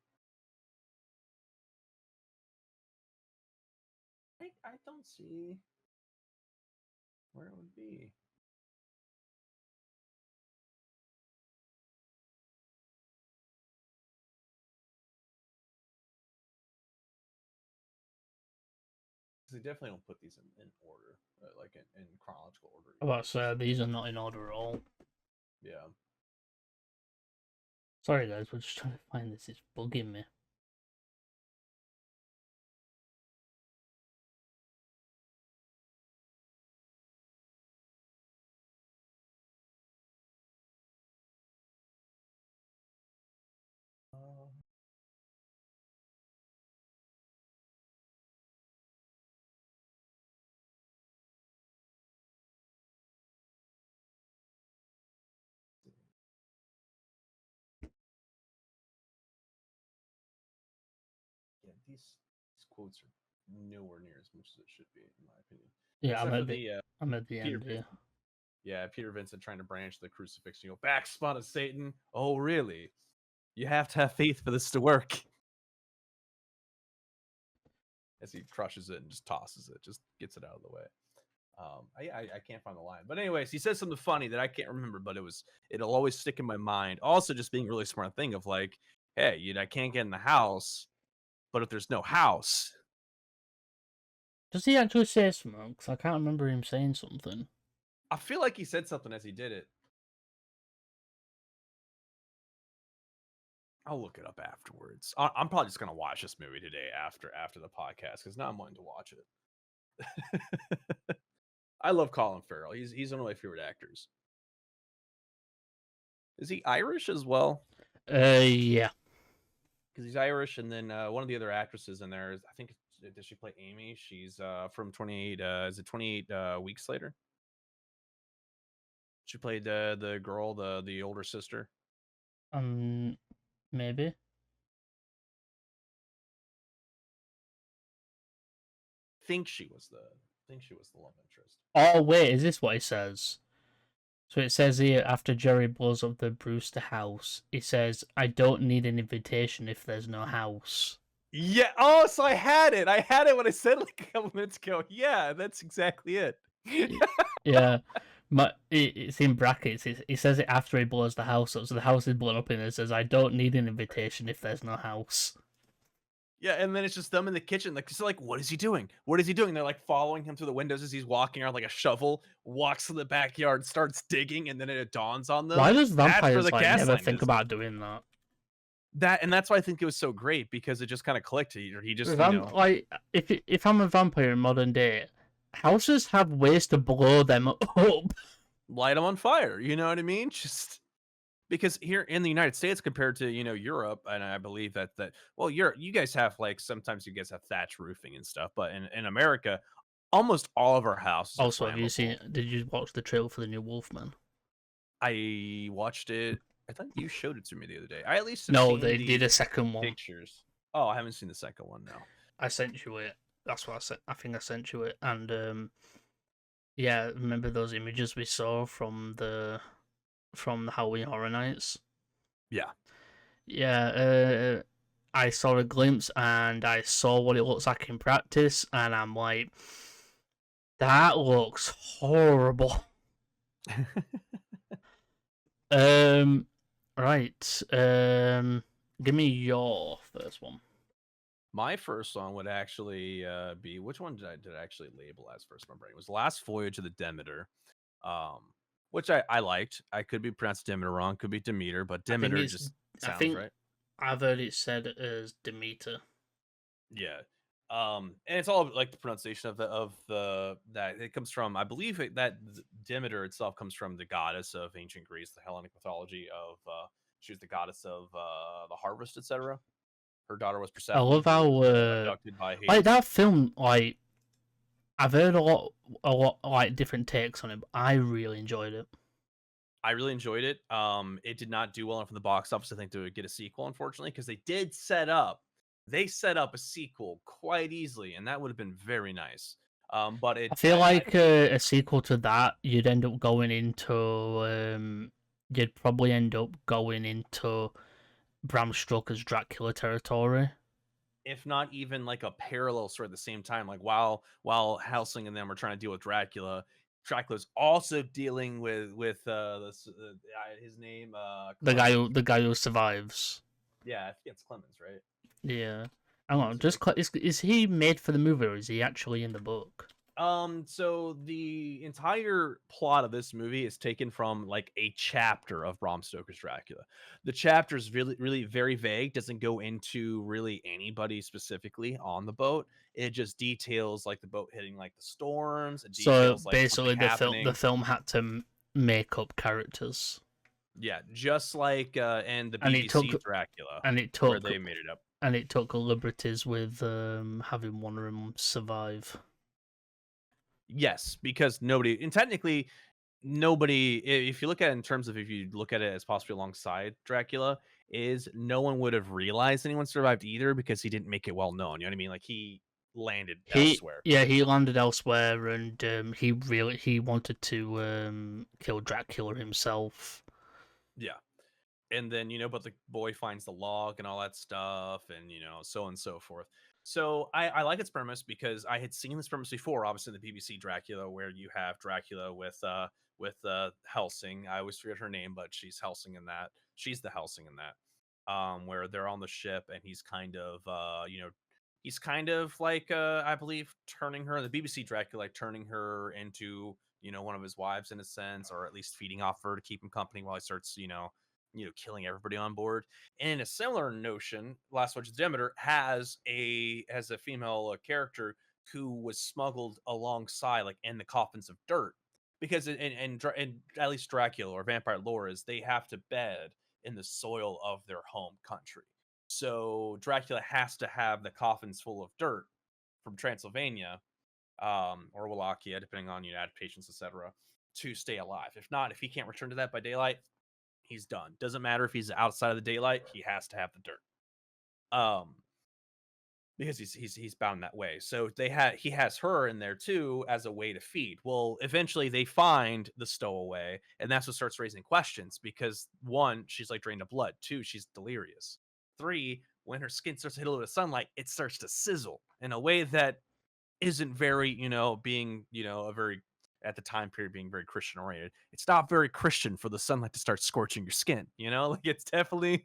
I don't see where it would be. They definitely don't put these in order, like in chronological order. I'm about to say, these are not in order at all. Yeah. Sorry guys, we're just trying to find this. It's bugging me. Yeah, these quotes are nowhere near as much as it should be, in my opinion. Yeah, Except for the I'm at the Peter end here. Yeah, Peter Vincent trying to branch the crucifixion. You go, back spawn of Satan. Oh, really? You have to have faith for this to work. As he crushes it and just tosses it, just gets it out of the way. I can't find the line, but anyways, he says something funny that I can't remember, but it'll always stick in my mind. Also, just being a really smart thing of like, hey, I can't get in the house, but if there's no house, Does he actually say something? Because I can't remember him saying something. I feel like he said something as he did it. I'll look it up afterwards. I'm probably just gonna watch this movie today after the podcast because now I'm wanting to watch it. I love Colin Farrell. He's one of my favorite actors. Is he Irish as well? Yeah. Because he's Irish, and then one of the other actresses in there is, I think, does she play Amy? She's from 28. Is it 28 Weeks Later? She played the girl, the older sister. Maybe. Think she was the love interest. Oh wait, is this what he says? So it says here, after Jerry blows up the Brewster house, he says, "I don't need an invitation if there's no house." Yeah. Oh, so I had it. I had it when I said like a couple minutes ago. Yeah, that's exactly it. Yeah. It's in brackets. He says it after he blows the house up. So the house is blown up, and it says, "I don't need an invitation if there's no house." Yeah, and then it's just them in the kitchen. Like, it's like, what is he doing? What is he doing? They're like following him through the windows as he's walking around like a shovel, walks to the backyard, starts digging, and then it dawns on them. Why does vampires the like never gaslighting think is. about doing that? And that's why I think it was so great, because it just kind of clicked. He just like if I'm a vampire in modern day, houses have ways to blow them up. light them on fire. You know what I mean? Just because here in the United States compared to Europe, and I believe that well, you guys have like sometimes you guys have thatch roofing and stuff, but in America, almost all of our houses. Also, have you seen? Did you watch the trailer for the new Wolfman? I watched it. I thought you showed it to me the other day. I at least no, they did a second one. Pictures. Oh, I haven't seen the second one. No, I sent you it. That's what I said. I think I sent you it, and yeah, remember those images we saw from the Halloween Horror Nights? Yeah. Yeah, I saw a glimpse and I saw what it looks like in practice, and I'm like, that looks horrible. Right. Give me your first one. My first one would actually be, which one did I actually label as first? My brain was Last Voyage of the Demeter, which I liked. I could be pronounced Demeter wrong, could be Demeter, but Demeter just sounds right. I've heard it said as Demeter. Yeah. And it's all like the pronunciation of the that it comes from. I believe Demeter itself comes from the goddess of ancient Greece, the Hellenic mythology of. She was the goddess of the harvest, etc. Her daughter was I Persephone, love who was how abducted by like Hades. that film. Like I've heard a lot like different takes on it, but I really enjoyed it. I really enjoyed it. It did not do well enough in the box office, I think, to get a sequel, unfortunately, because they set up a sequel quite easily, and that would have been very nice. But I it, feel like a sequel to that, you'd end up going into you'd probably end up going into Bram Stoker's Dracula territory. if not even like a parallel story at the same time, like while Helsing and them are trying to deal with Dracula, Dracula's also dealing with his name Clemens. The guy who survives. Yeah, I think it's Clemens, right? Yeah. Hang on, Clemens or is he made for the movie or is he actually in the book? So the entire plot of this movie is taken from like a chapter of Bram Stoker's Dracula. The chapter is really very vague, doesn't go into really anybody specifically on the boat. It just details like the boat hitting like the storms, it So details like something basically, the happening. film had to make up characters, Yeah, just like and the and it BBC took Dracula, and it where took they made it up. and it took liberties with having one of them survive. Yes, because nobody, and technically nobody, if you look at it in terms of, if you look at it as possibly alongside Dracula, is no one would have realized anyone survived either because he didn't make it well known. You know what I mean? Like he landed elsewhere. He landed elsewhere, and he wanted to kill Dracula himself. Yeah. And then, but the boy finds the log and all that stuff, and so on and so forth. So I like its premise because I had seen this premise before, obviously in the BBC Dracula, where you have Dracula with Helsing. I always forget her name, but she's Helsing in that. She's the Helsing in that. Where they're on the ship and he's kind of like I believe turning her, the BBC Dracula, like turning her into one of his wives in a sense, or at least feeding off her to keep him company while he starts killing everybody on board. And in a similar notion, Last Watch of Demeter has a female character who was smuggled alongside, like in the coffins of dirt, because in at least Dracula or vampire lore is they have to bed in the soil of their home country. So Dracula has to have the coffins full of dirt from Transylvania, or Wallachia, depending on adaptations, etc., to stay alive. If not, if he can't return to that by daylight, he's done. Doesn't matter if he's outside of the daylight, he has to have the dirt. Because he's bound that way. So he has her in there too as a way to feed. Well, eventually they find the stowaway, and that's what starts raising questions because one, she's like drained of blood. Two, she's delirious. Three, when her skin starts to hit a little bit of sunlight, it starts to sizzle in a way that isn't very, being, a very, at the time period, being very Christian oriented. It's not very Christian for the sunlight to start scorching your skin, like it's definitely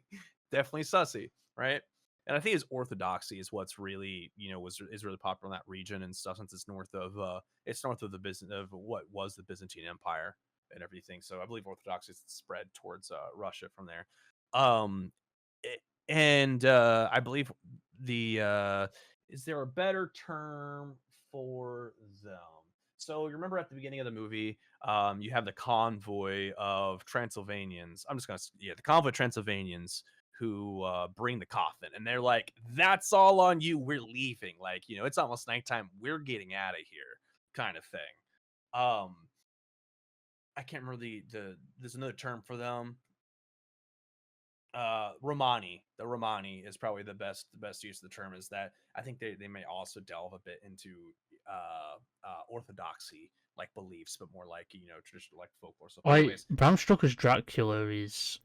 sussy, right? And I think his orthodoxy is what's really, is really popular in that region and stuff, since it's north of the business of what was the Byzantine Empire and everything. So I believe orthodoxy is spread towards Russia from there. Um, and I believe is there a better term for them? So you remember at the beginning of the movie, you have the convoy of Transylvanians. The convoy of Transylvanians who bring the coffin, and they're like, "That's all on you. We're leaving. Like, it's almost nighttime. We're getting out of here," kind of thing. I can't remember there's another term for them. Romani. The Romani is probably the best use of the term. Is that I think they may also delve a bit into orthodoxy like beliefs, but more like traditional like folklore stuff. But anyways, Bram Stoker's Dracula is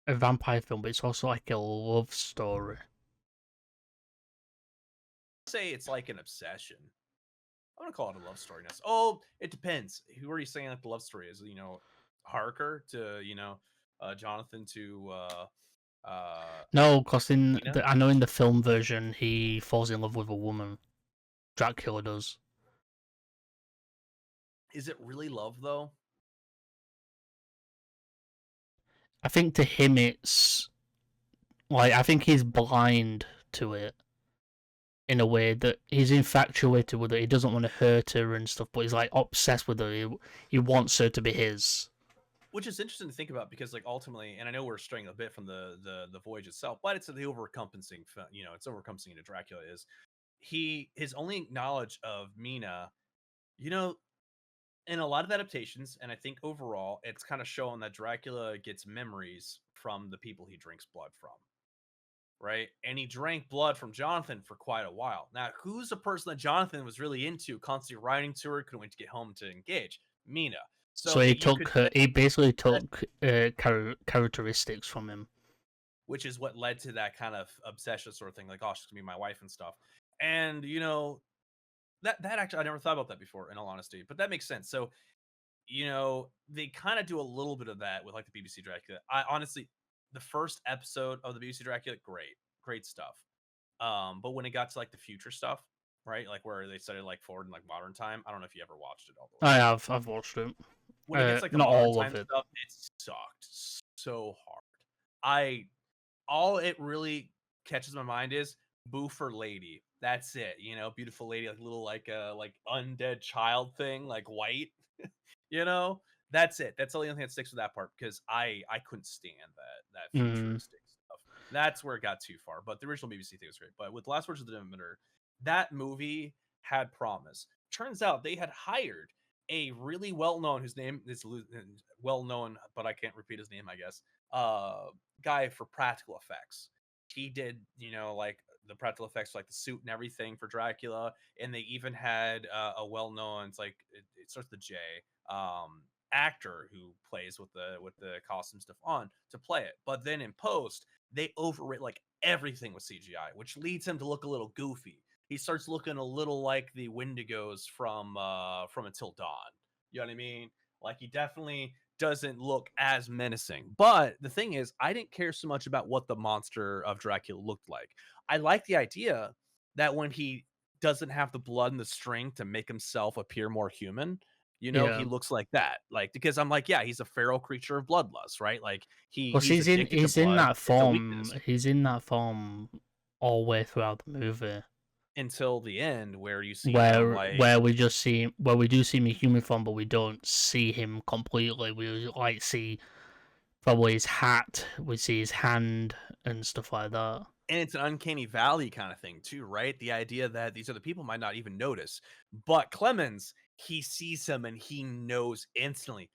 a vampire film, but it's also like a love story. say it's like an obsession. I want to call it a love story. Oh, it depends. Who are you saying that the love story is? Harker to Jonathan to No, because Nina? I know in the film version he falls in love with a woman. Dracula does. Is it really love though? I think to him it's like I think he's blind to it. in a way that he's infatuated with her. He doesn't want to hurt her and stuff, but he's like obsessed with her. He wants her to be his. Which is interesting to think about because, like, ultimately, and I know we're straying a bit from the voyage itself, but it's the overencompassing, it's overencompassing into Dracula is his only knowledge of Mina, you know, in a lot of adaptations, and I think overall, it's kind of shown that Dracula gets memories from the people he drinks blood from, right? And he drank blood from Jonathan for quite a while. Now, who's the person that Jonathan was really into, constantly writing to her, couldn't wait to get home to engage? Mina. So he took her. He basically took characteristics from him, which is what led to that kind of obsession sort of thing, like, oh, she's gonna be my wife and stuff. And that actually I never thought about that before, in all honesty, but that makes sense. So they kind of do a little bit of that with like the BBC Dracula. I honestly, the first episode of the BBC Dracula, great stuff. But when it got to like the future stuff, right, like where they started like forward in like modern time, I don't know if you ever watched it all the way. I have. I've watched it. When it gets like the not modern all time of it. stuff, it sucked so hard. All it really catches my mind is Boofer Lady. That's it. Beautiful lady, like little like undead child thing, like white. That's it. That's the only thing that sticks with that part because I couldn't stand that futuristic stuff. That's where it got too far. But the original BBC thing was great. But with Last Words of the Demeter, that movie had promise. Turns out they had hired a really well-known, whose name is well-known, but I can't repeat his name, I guess. Guy for practical effects. He did, like the practical effects, like the suit and everything for Dracula, and they even had a well-known, it's like it starts with the J, actor who plays with the costume stuff on to play it. But then in post, they overwrit like everything with CGI, which leads him to look a little goofy. He starts looking a little like the Wendigos from Until Dawn. You know what I mean? Like he definitely doesn't look as menacing. But the thing is, I didn't care so much about what the monster of Dracula looked like. I like the idea that when he doesn't have the blood and the strength to make himself appear more human, he looks like that. Like because I'm like, yeah, he's a feral creature of bloodlust, right? Like he's addicted to he's blood. in that It's a form. weakness. He's in that form all the way throughout the movie. Until the end, where you see where him like we do see him in human form, but we don't see him completely. We like see probably his hat, we see his hand and stuff like that. and it's an uncanny valley kind of thing too, right? The idea that these other people might not even notice, but Clemens, he sees him and he knows instantly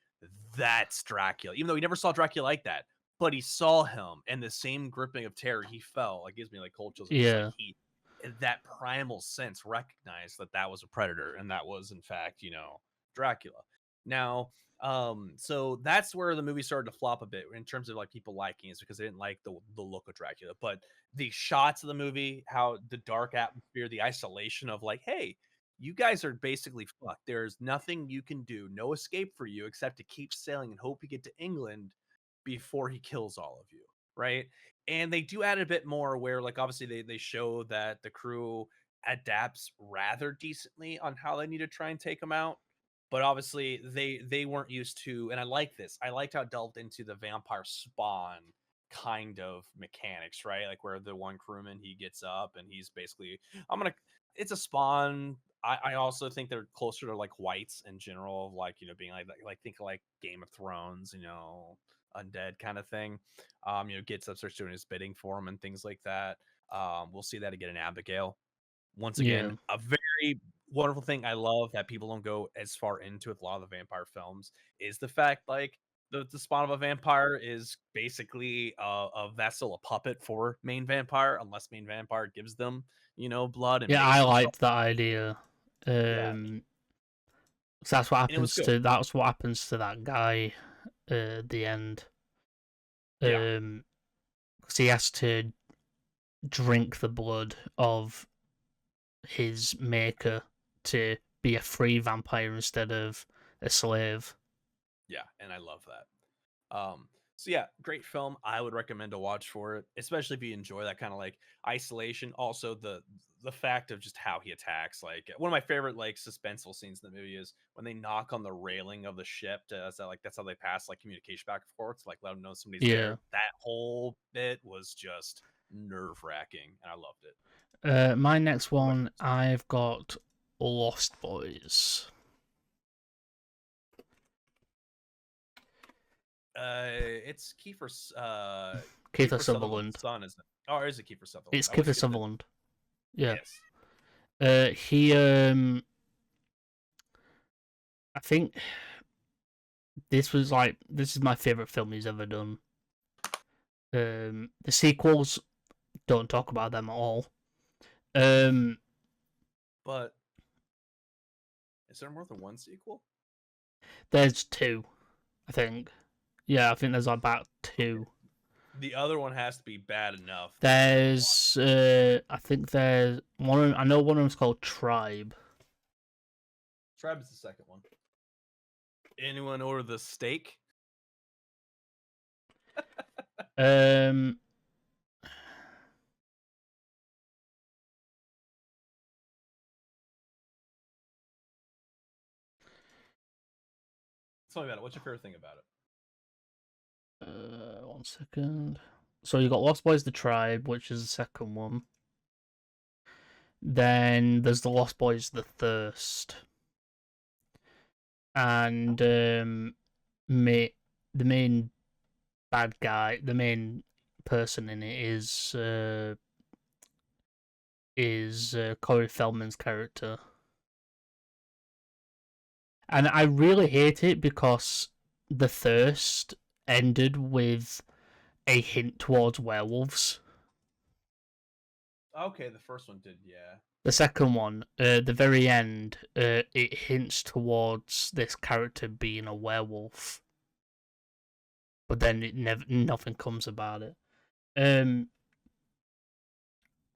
that's Dracula, even though he never saw Dracula like that. But he saw him, and the same gripping of terror he felt, like gives me like cold chills. Yeah. Like that primal sense recognized that was a predator, and that was in fact, Dracula. Now, so that's where the movie started to flop a bit in terms of like people liking it, because they didn't like the look of Dracula. But the shots of the movie, how the dark atmosphere, the isolation of like, hey, you guys are basically fucked. There's nothing you can do, no escape for you except to keep sailing and hope you get to England before he kills all of you, right? And they do add a bit more where like obviously they show that the crew adapts rather decently on how they need to try and take him out. But obviously they weren't used to, and I like this. I liked how it delved into the vampire spawn kind of mechanics, right? Like where the one crewman, he gets up and he's basically, it's a spawn. I also think they're closer to like whites in general, like being like think of like Game of Thrones, undead kind of thing. Gets up, starts doing his bidding for him and things like that. We'll see that again in Abigail. Once again, a very wonderful thing I love that people don't go as far into with a lot of the vampire films is the fact like the spawn of a vampire is basically a vessel, a puppet for main vampire, unless main vampire gives them, blood. And Yeah, makes I himself. liked that idea. Yeah. So that's what happens to that guy at the end. Yeah. Because he has to drink the blood of his maker to be a free vampire instead of a slave. Yeah, and I love that. So yeah, great film. I would recommend to watch for it, especially if you enjoy that kind of like isolation. Also, the fact of just how he attacks. Like one of my favorite like suspenseful scenes in the movie is when they knock on the railing of the ship. That's how they pass like communication back and forth to like let them know somebody's there. That whole bit was just nerve wracking, and I loved it. My next one, I've got Lost Boys. It's Kiefer Sutherland. son, isn't it? Oh, or is it Kiefer Sutherland? It's I always Kiefer get the- Sutherland. Yeah. Yes. He I think this is my favorite film he's ever done. The sequels, don't talk about them at all. But is there more than one sequel? There's two, I think. Yeah, I think there's about two. The other one has to be bad enough. There's I think there's one. I know one of them's called Tribe. Tribe is the second one. Anyone order the steak? Tell me about it. What's your favorite thing about it? 1 second. So you got Lost Boys: The Tribe, which is the second one. Then there's the Lost Boys: The Thirst, and the main bad guy, the main person in it is Corey Feldman's character. And I really hate it because The Thirst ended with a hint towards werewolves. Okay, the first one did, yeah. The second one, the very end, it hints towards this character being a werewolf, but then nothing comes about it.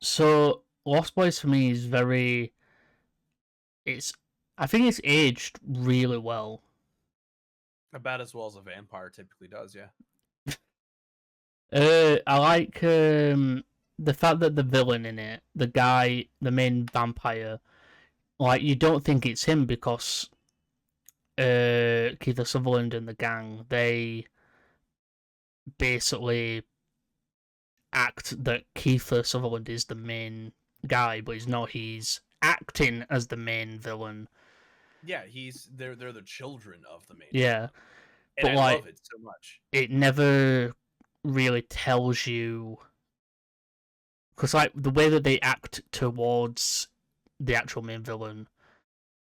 So Lost Boys for me is very. I think it's aged really well. About as well as a vampire typically does, yeah. I like the fact that the villain in it, the main vampire, like you don't think it's him because Kiefer Sutherland and the gang, they basically act that Kiefer Sutherland is the main guy, but he's not. He's acting as the main villain. Yeah, they're the children of the main. Yeah, and but I love it so much. It never really tells you, because like the way that they act towards the actual main villain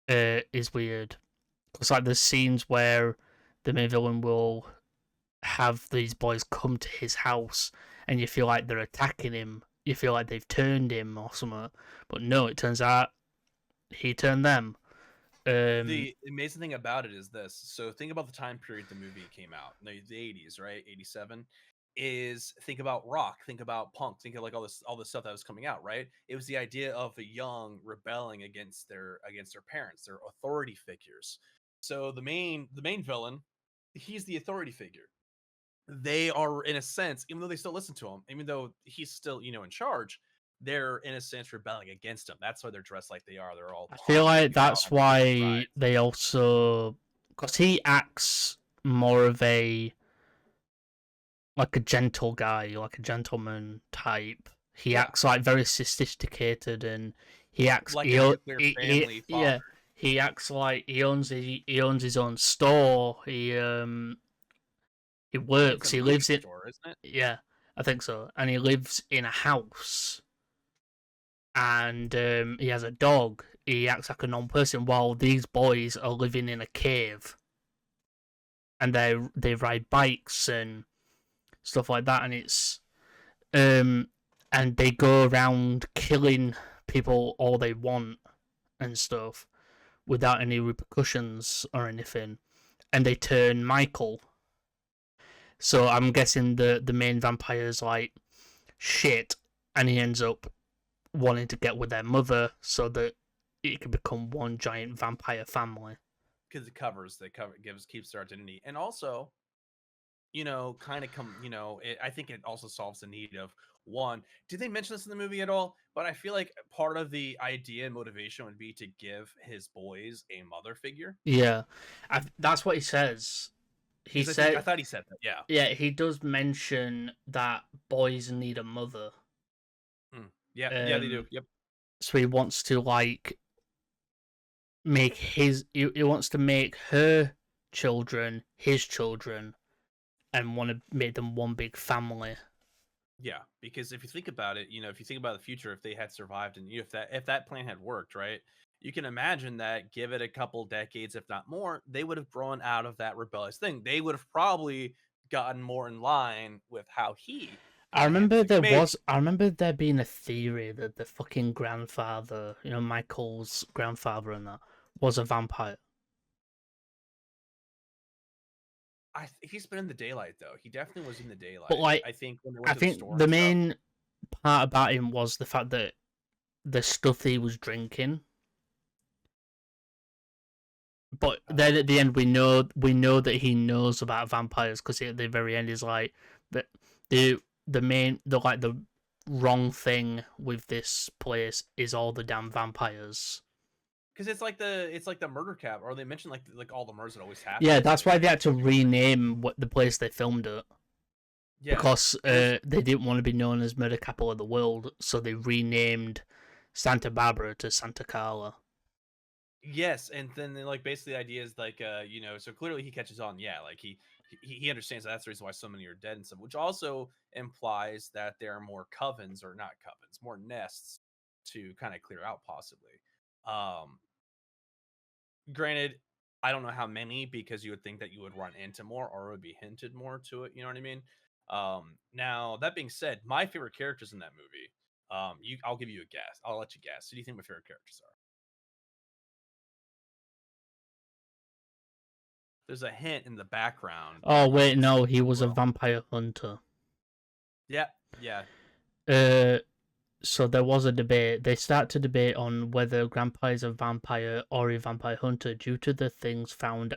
is weird. Because like there's scenes where the main villain will have these boys come to his house, and you feel like they're attacking him. You feel like they've turned him or something, but no, it turns out he turned them. The amazing thing about it is this. So think about the time period the movie came out, the 80s, right? 87. Is think about rock, think about punk, think of like all this stuff that was coming out, right? It was the idea of the young rebelling against their parents, their authority figures. So the main villain, he's the authority figure. They are, in a sense, even though they still listen to him, even though he's still, in charge, they're in a sense rebelling against him. That's why they're dressed like they are. They're all. I feel like that's why they also, because he acts more of like a gentle guy, like a gentleman type. He acts like very sophisticated, and he acts like he acts like he owns his own store. He works. He lives in store, isn't it? Yeah, I think so. And he lives in a house, and he has a dog. He acts like a non-person, while these boys are living in a cave, and they ride bikes and stuff like that, and it's and they go around killing people all they want and stuff without any repercussions or anything, and they turn Michael. So I'm guessing the main vampire's like shit, and he ends up wanting to get with their mother so that it can become one giant vampire family. Because keeps their identity, and also I think it also solves the need of one. Did they mention this in the movie at all? But I feel like part of the idea and motivation would be to give his boys a mother figure. Yeah, that's what he says. I thought he said that. Yeah. Yeah, he does mention that boys need a mother. Yeah, they do. Yep. So he wants to like make he wants to make her children his children and want to make them one big family. Yeah, because if you think about it, if you think about the future, if they had survived and if that plan had worked, right? You can imagine that give it a couple decades, if not more, they would have grown out of that rebellious thing. They would have probably gotten more in line with how he I kind of remember handled things. I remember there being a theory that the fucking grandfather, Michael's grandfather and that, was a vampire. He's been in the daylight though. He definitely was in the daylight. But like I think when they I went to the think store the and stuff. main part about him was the fact that the stuff he was drinking. But then at the end, we know that he knows about vampires because at the very end, he's like the the wrong thing with this place is all the damn vampires. Because it's like the murder cap, or they mentioned like all the murders that always happen. Yeah, that's why they had to rename the place they filmed it. Yeah, Because they didn't want to be known as murder capital of the world, so they renamed Santa Barbara to Santa Carla. yes, and then basically the idea is so clearly he catches on. Yeah, like he understands that's the reason why so many are dead and stuff, which also implies that there are more covens, or not covens, more nests to kind of clear out possibly. Um, Granted, I don't know how many, because you would think that you would run into more or it would be hinted more to it. You know what I mean? Now that being said, my favorite characters in that movie. I'll give you a guess. I'll let you guess. Who do you think my favorite characters are? There's a hint in the background. Oh wait, no, he was a vampire hunter. Yeah, yeah. So there was a debate. They start to debate on whether Grandpa is a vampire or a vampire hunter due to the things found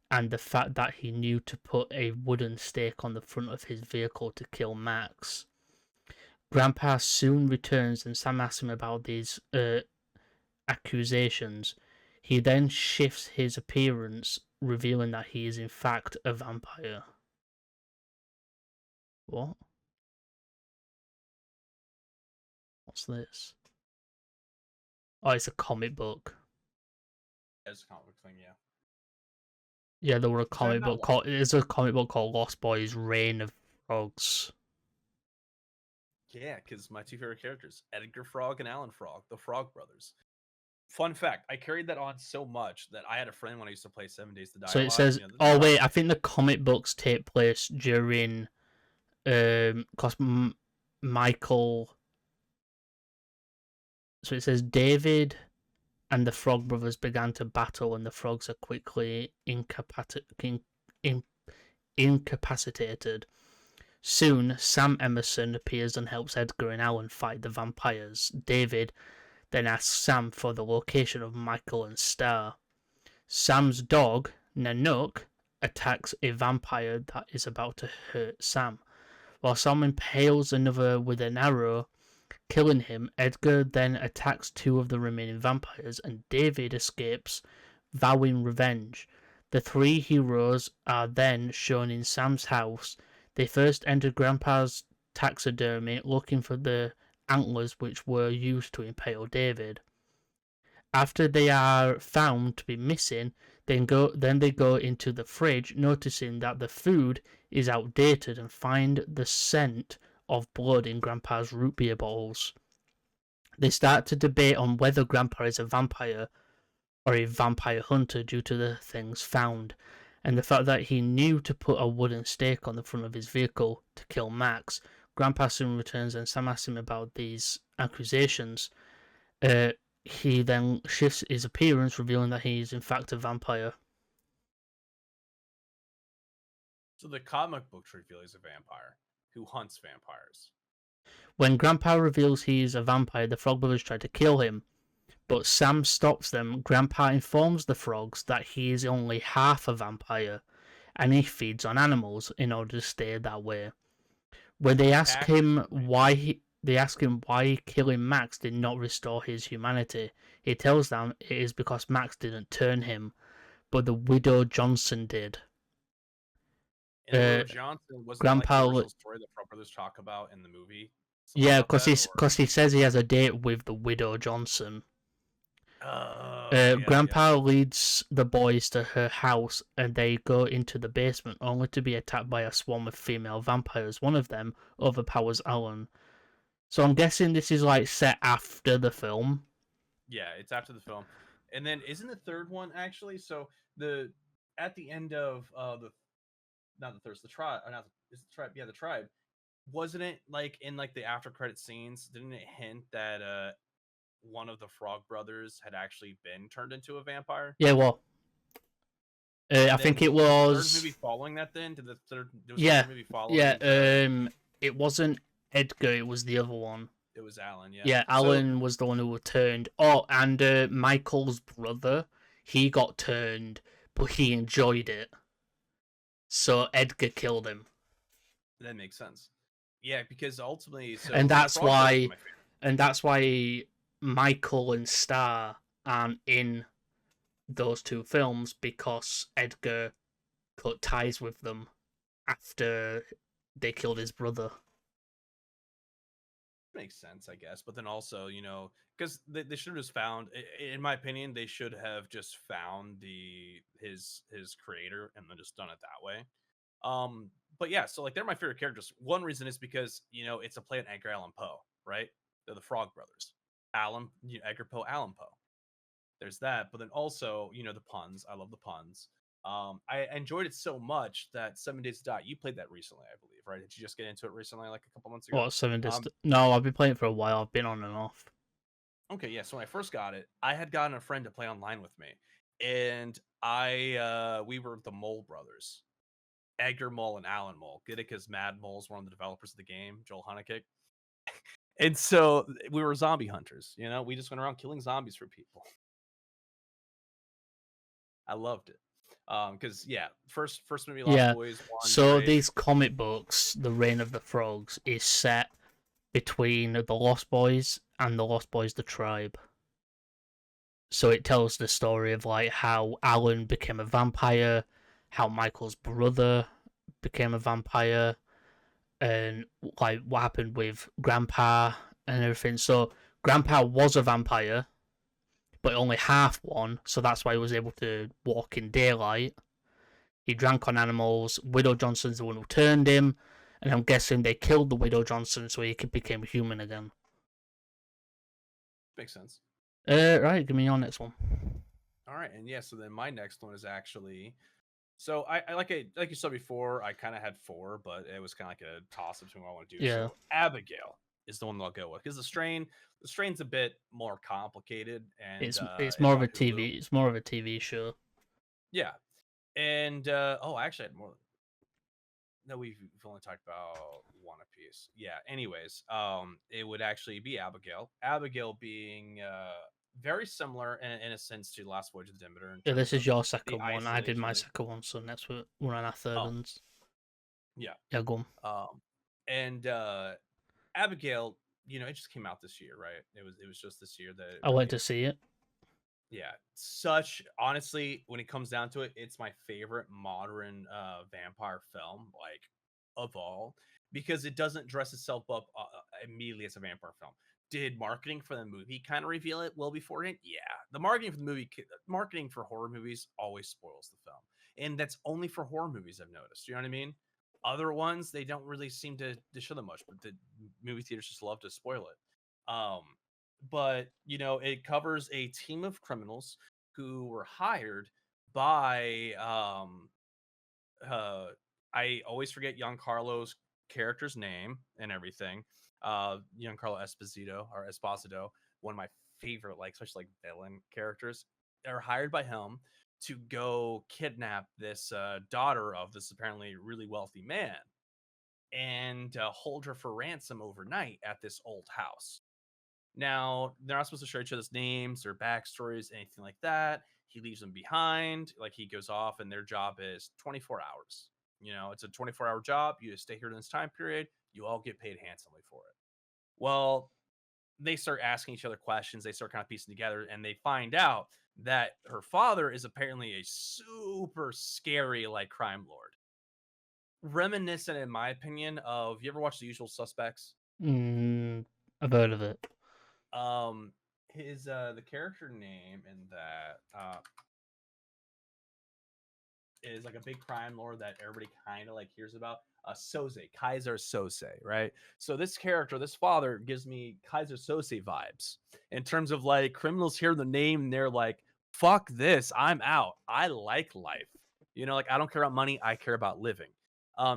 and the fact that he knew to put a wooden stake on the front of his vehicle to kill Max. Grandpa soon returns and Sam asks him about these accusations. He then shifts his appearance, revealing that he is in fact a vampire. What? What's this? Oh, it's a comic book. It's a comic book thing, yeah. Yeah, there were a comic book called. There's a comic book called Lost Boys: Reign of Frogs. Yeah, because my two favorite characters, Edgar Frog and Alan Frog, the Frog Brothers. Fun fact: I carried that on so much that I had a friend when I used to play 7 Days to Die. So it says, "Oh wait, I think the comic books take place during, cause Michael." So it says David and the Frog Brothers began to battle, and the frogs are quickly incapacitated. Soon, Sam Emerson appears and helps Edgar and Alan fight the vampires. David then asks Sam for the location of Michael and Star. Sam's dog, Nanook, attacks a vampire that is about to hurt Sam. While Sam impales another with an arrow, killing him, Edgar then attacks two of the remaining vampires and David escapes, vowing revenge. The three heroes are then shown in Sam's house. They first enter Grandpa's taxidermy looking for the antlers which were used to impale David. After they are found to be missing, then they go into the fridge, noticing that the food is outdated and find the scent of blood in Grandpa's root beer bottles. They start to debate on whether Grandpa is a vampire or a vampire hunter due to the things found, and the fact that he knew to put a wooden stake on the front of his vehicle to kill Max. Grandpa soon returns and Sam asks him about these accusations. He then shifts his appearance, revealing that he is in fact a vampire. So the comic books reveal he's a vampire who hunts vampires. When Grandpa reveals he is a vampire, the Frog Brothers try to kill him, but Sam stops them. Grandpa informs the frogs that he is only half a vampire, and he feeds on animals in order to stay that way. When they ask him why killing Max did not restore his humanity, he tells them it is because Max didn't turn him, but the widow Johnson did. And Widow Johnson wasn't Grandpa like the original story that Frog Brothers talk about in the movie. Something Yeah, about that, or... because he says he has a date with the widow Johnson. Oh, yeah, Grandpa leads the boys to her house, and they go into the basement, only to be attacked by a swarm of female vampires. One of them overpowers Alan. So I'm guessing this is like set after the film. Yeah, it's after the film. And then isn't the third one actually? So the at the end of the not the third, the tribe, not the, is the tribe, yeah, the tribe. Wasn't it like in like the after credit scenes? Didn't it hint that one of the Frog brothers had actually been turned into a vampire? Yeah, well, I think it was the third was. movie following that. Then did the third? There was the Yeah, third movie following. yeah. It wasn't Edgar. It was the other one. It was Alan. Yeah. Yeah, Alan was the one who was turned. Oh, and Michael's brother, he got turned, but he enjoyed it. So Edgar killed him. That makes sense. Yeah, because ultimately, so And that's Frog Brothers is why, my favorite. and that's why Michael and Star aren't in those two films, because Edgar cut ties with them after they killed his brother. Makes sense, I guess. But then also, you know, because they should have just found, in my opinion, they should have just found his creator and then just done it that way. But yeah, so like they're my favorite characters. One reason is because, you know, it's a play on Edgar Allan Poe, right? They're the Frog Brothers. Edgar Poe, Allan Poe. There's that, but then also, you know, the puns. I love the puns. I enjoyed it so much that 7 Days to Die. You played that recently, I believe, right? Did you just get into it recently, like a couple months ago? What, 7 Days? No, I've been playing it for a while. I've been on and off. Okay, yeah. So when I first got it, I had gotten a friend to play online with me, and we were the Mole brothers, Edgar Mole and Alan Mole. Get it? Because Mad Mole's one of the developers of the game, Joel Hunnikick. And so we were zombie hunters. You know, we just went around killing zombies for people. I loved it. Because yeah, first movie, Lost Boys. So these comic books, The Reign of the Frogs, is set between the Lost Boys and the Lost Boys the Tribe. So it tells the story of like how Alan became a vampire, how Michael's brother became a vampire, and like what happened with Grandpa and everything. So Grandpa was a vampire, but only half one, so that's why he was able to walk in daylight. He drank on animals. Widow Johnson's the one who turned him, and I'm guessing they killed the Widow Johnson so he became human again. Makes sense. Right, give me your next one. All right, and yeah, so then my next one is actually, so I like you said before, I kind of had 4, but it was kind of like a toss up between what I want to do. Yeah. So Abigail is the one that I'll go with because the strain's a bit more complicated, and it's more of a TV. It's more of a TV show. Yeah, and actually, I had more. No, we've only talked about one apiece. Yeah. Anyways, it would actually be Abigail. Abigail being very similar in a sense to Last Voyage of the Demeter. Yeah, this is your second one. I did my second one, so next we're on our third ones. Yeah. Yeah, go on. And Abigail, you know, it just came out this year, right? It was just this year that I went to see it. Yeah, honestly, when it comes down to it, it's my favorite modern vampire film, like of all, because it doesn't dress itself up immediately as a vampire film. Did marketing for the movie kind of reveal it well beforehand? Yeah, the marketing for horror movies always spoils the film, and that's only for horror movies. I've noticed. You know what I mean? Other ones they don't really seem to show them much, but the movie theaters just love to spoil it. But you know, it covers a team of criminals who were hired by I always forget Giancarlo's character's name and everything. Giancarlo Esposito, one of my favorite, like especially like villain characters. They're hired by him to go kidnap this daughter of this apparently really wealthy man and hold her for ransom overnight at this old house. Now, they're not supposed to share each other's names or backstories, anything like that. He leaves them behind. Like, he goes off, and their job is 24 hours. You know, it's a 24-hour job. You just stay here in this time period. You all get paid handsomely for it. Well, they start asking each other questions. They start kind of piecing together, and they find out that her father is apparently a super scary, like, crime lord. Reminiscent, in my opinion, of, you ever watch The Usual Suspects? I've heard of it. His the character name in that is like a big crime lord that everybody kind of like hears about. Soze, Kaiser Soze, right? So this character, this father, gives me Kaiser Soze vibes in terms of like criminals hear the name and they're like, "Fuck this, I'm out. I like life." You know, like I don't care about money, I care about living.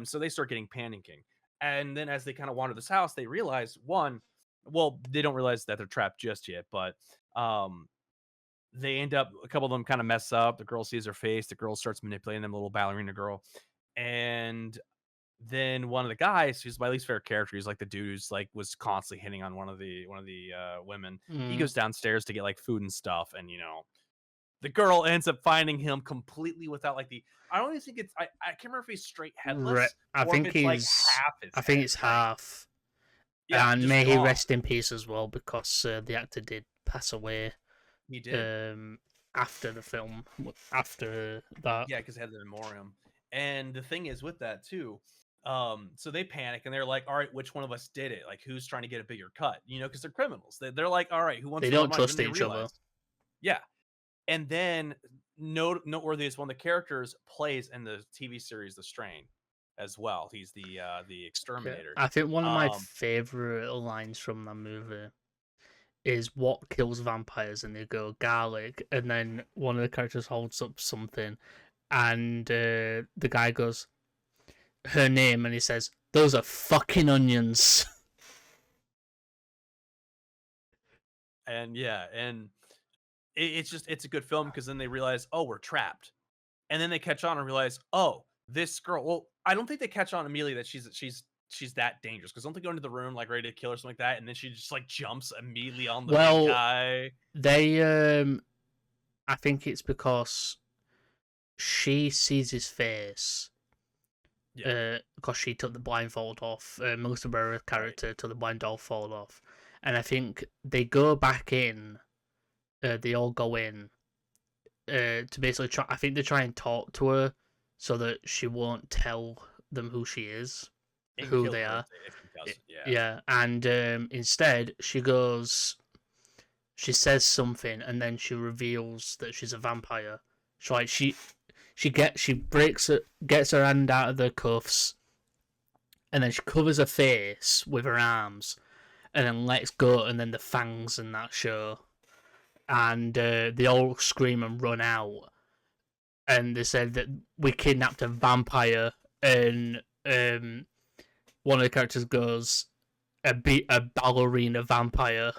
So they start getting panicking, and then as they kind of wander this house, they realize one, well, they don't realize that they're trapped just yet, but they end up a couple of them kind of mess up. The girl sees her face. The girl starts manipulating them, little ballerina girl. And then one of the guys, who's my least favorite character, he's like the dude who's like was constantly hitting on one of the women. He goes downstairs to get like food and stuff, and you know, the girl ends up finding him completely without like the. I don't even think it's. I can't remember if he's straight headless I or if think it's like he's. half his. I think head, it's right? half. Yeah, And just may he gone. rest in peace as well, because the actor did pass away. He did. After the film, after that. Yeah, because they had the memoriam. And the thing is with that too, so they panic and they're like, all right, which one of us did it? Like, who's trying to get a bigger cut? You know, because they're criminals. They're like, all right, who wants They more don't money? trust Then they each other. realize, yeah. And then noteworthy is one of the characters plays in the TV series The Strain as well. He's the exterminator. I think one of my favorite lines from that movie is what kills vampires, and they go garlic, and then one of the characters holds up something, and the guy goes, her name, and he says, "Those are fucking onions." And yeah, and it's a good film because then they realize, oh, we're trapped, and then they catch on and realize, oh, this girl. Well, I don't think they catch on immediately that she's that dangerous, because don't they go into the room like ready to kill or something like that, and then she just like jumps immediately on the big guy. They I think it's because she sees his face. Yeah. Because she took the blindfold off. Melissa Barrett's character took the blindfold off, and I think they go back in. They all go in to basically try. I think they try and talk to her so that she won't tell them who she is, And who kill they her are. if she does it, yeah. Yeah, and instead she goes. She says something, and then she reveals that she's a vampire. So like she breaks it, gets her hand out of the cuffs, and then she covers her face with her arms, and then lets go, and then the fangs and that show, and they all scream and run out, and they said that we kidnapped a vampire, and one of the characters goes, a ballerina vampire.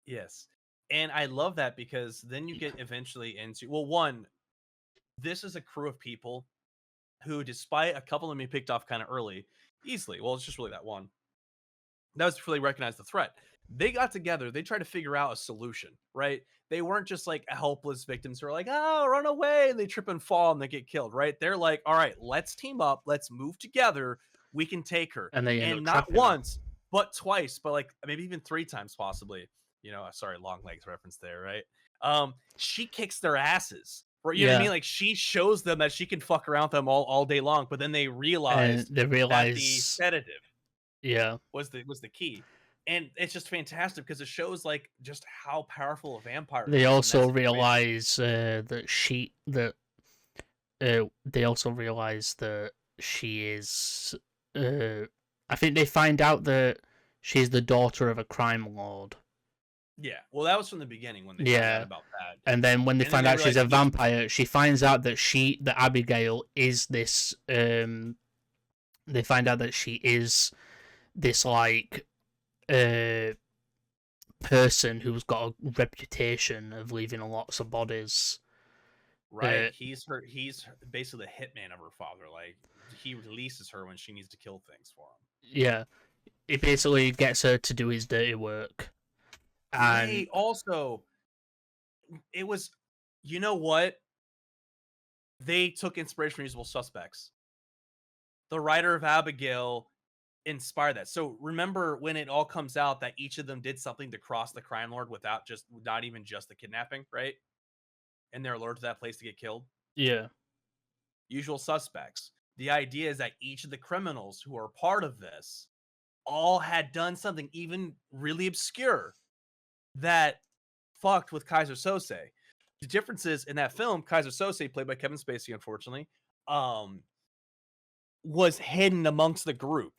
Yes. And I love that because then you get eventually into, well, one, this is a crew of people who, despite a couple of them being picked off kind of early, easily, well, it's just really that one, that was before they recognized the threat. They got together, they tried to figure out a solution, right? They weren't just like helpless victims who are like, oh, run away, and they trip and fall and they get killed, right? They're like, all right, let's team up, let's move together, we can take her. And they and not once, but twice, but like maybe even 3 times possibly. You know, sorry, long legs reference there, right? She kicks their asses. Right? You know what I mean? Like, she shows them that she can fuck around with them all day long, but then they realize that the sedative was the key. And it's just fantastic because it shows like just how powerful a vampire is. They also realize that they also realize that she is I think they find out that she's the daughter of a crime lord. Yeah, well, that was from the beginning when they found out about that. And then when they find out she's a vampire, she finds out that that Abigail is this. They find out that she is this like person who's got a reputation of leaving lots of bodies. Right, he's basically the hitman of her father. Like, he releases her when she needs to kill things for him. Yeah, he basically gets her to do his dirty work. And hey, also, it was, you know what? They took inspiration from Usual Suspects. The writer of Abigail inspired that. So remember when it all comes out that each of them did something to cross the crime lord without not even just the kidnapping, right? And they're lured to that place to get killed. Yeah. Usual Suspects. The idea is that each of the criminals who are part of this all had done something even really obscure that fucked with Kaiser Sose. The difference is in that film, Kaiser Sose, played by Kevin Spacey, unfortunately, was hidden amongst the group,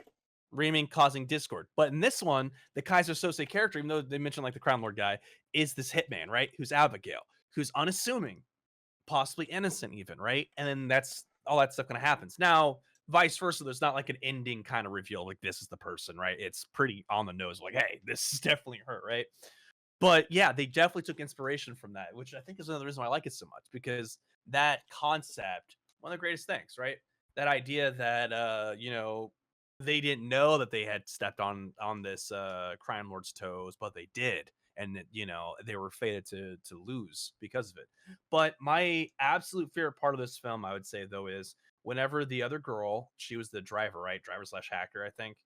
causing discord. But in this one, the Kaiser Sose character, even though they mentioned like the Crown Lord guy, is this hitman, right? Who's Abigail, who's unassuming, possibly innocent, even, right? And then that's all that stuff kind of happens. Now, vice versa, there's not like an ending kind of reveal, like this is the person, right? It's pretty on the nose, like, hey, this is definitely her, right? But yeah, they definitely took inspiration from that, which I think is another reason why I like it so much, because that concept, one of the greatest things, right? That idea that they didn't know that they had stepped on this crime lord's toes, but they did, and that, they were fated to lose because of it. But my absolute favorite part of this film, I would say, though, is whenever the other girl, she was the driver, right? Driver slash hacker, I think.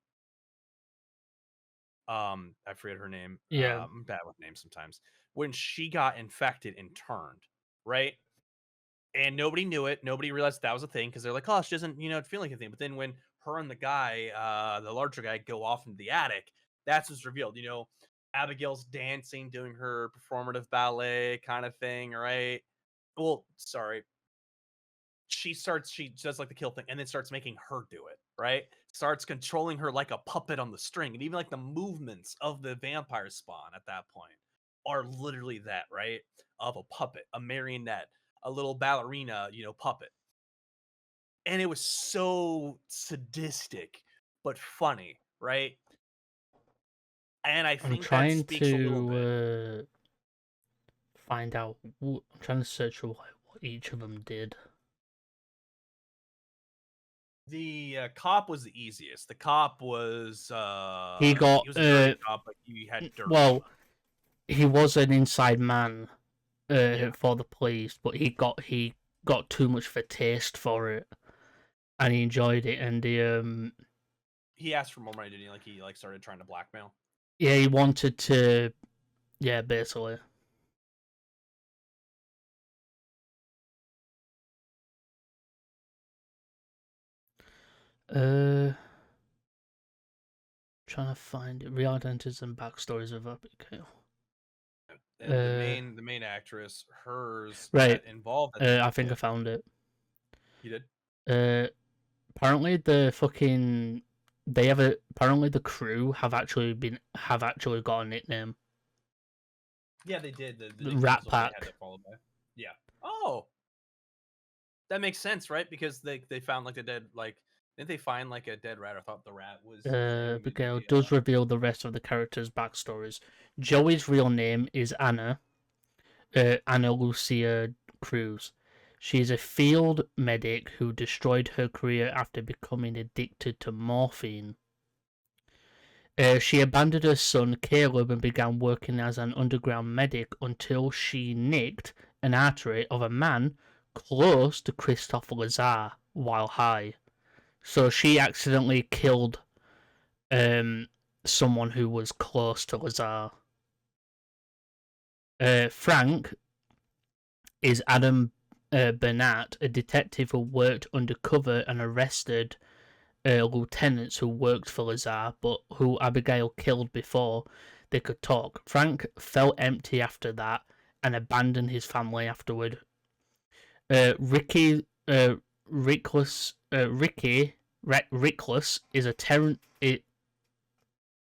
I forget her name. Yeah. I'm bad with names sometimes. When she got infected and turned, right? And nobody knew it. Nobody realized that was a thing because they're like, oh, she doesn't, feel like a thing. But then when her and the guy, the larger guy, go off into the attic, that's what's revealed. Abigail's dancing, doing her performative ballet kind of thing, right? Well, sorry. She does like the kill thing and then starts making her do it, right? Starts controlling her like a puppet on the string. And even like the movements of the vampire spawn at that point are literally that, right? Of a puppet, a marionette, a little ballerina, puppet. And it was so sadistic, but funny, right? And I I'm think that trying speaks a little bit. to find out. I'm trying to search for what each of them did. The cop was the easiest. The cop was He got he was a dirty cop, but he had dirt. well, he was an inside man Yeah. for the police, but he got too much of a taste for it, and he enjoyed it. And He asked for more money, didn't he? Like he started trying to blackmail. yeah, he wanted to, yeah, basically. Trying to find it. Re-identities and backstories of Abigail. And the main actress, hers, right. that involved. I think I found it. You did. Apparently apparently the crew have actually got a nickname. Yeah, they did. The Rat Pack. Had that followed by. Yeah. Oh, that makes sense, right? Because they found like the dead, like, didn't they find like a dead rat? I thought the rat was. Abigail does reveal the rest of the characters' backstories. Joey's real name is Anna Lucia Cruz. She is a field medic who destroyed her career after becoming addicted to morphine. She abandoned her son Caleb and began working as an underground medic until she nicked an artery of a man close to Christophe Lazar while high. So she accidentally killed someone who was close to Lazar. Frank is Adam Bernat, a detective who worked undercover and arrested lieutenants who worked for Lazar, but who Abigail killed before they could talk. Frank felt empty after that and abandoned his family afterward. Ricky Rickless is a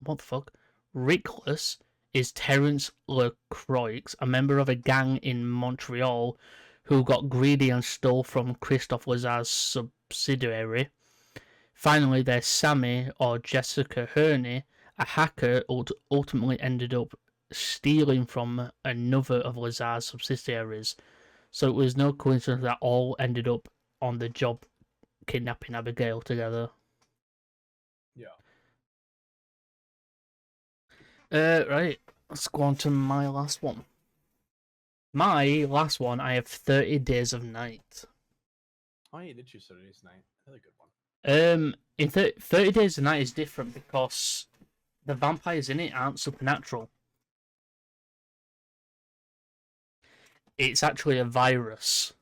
what the fuck? Rickless is Terence LeCroix, a member of a gang in Montreal who got greedy and stole from Christophe Lazar's subsidiary. Finally, there's Sammy, or Jessica Herney, a hacker who ultimately ended up stealing from another of Lazar's subsidiaries. So it was no coincidence that all ended up on the job kidnapping Abigail together. Yeah. Right. Let's go on to my last one. My last one, I have 30 Days of Night. Oh, you did choose 30 Days of Night. Another good one. In 30 Days of Night is different because the vampires in it aren't supernatural. It's actually a virus.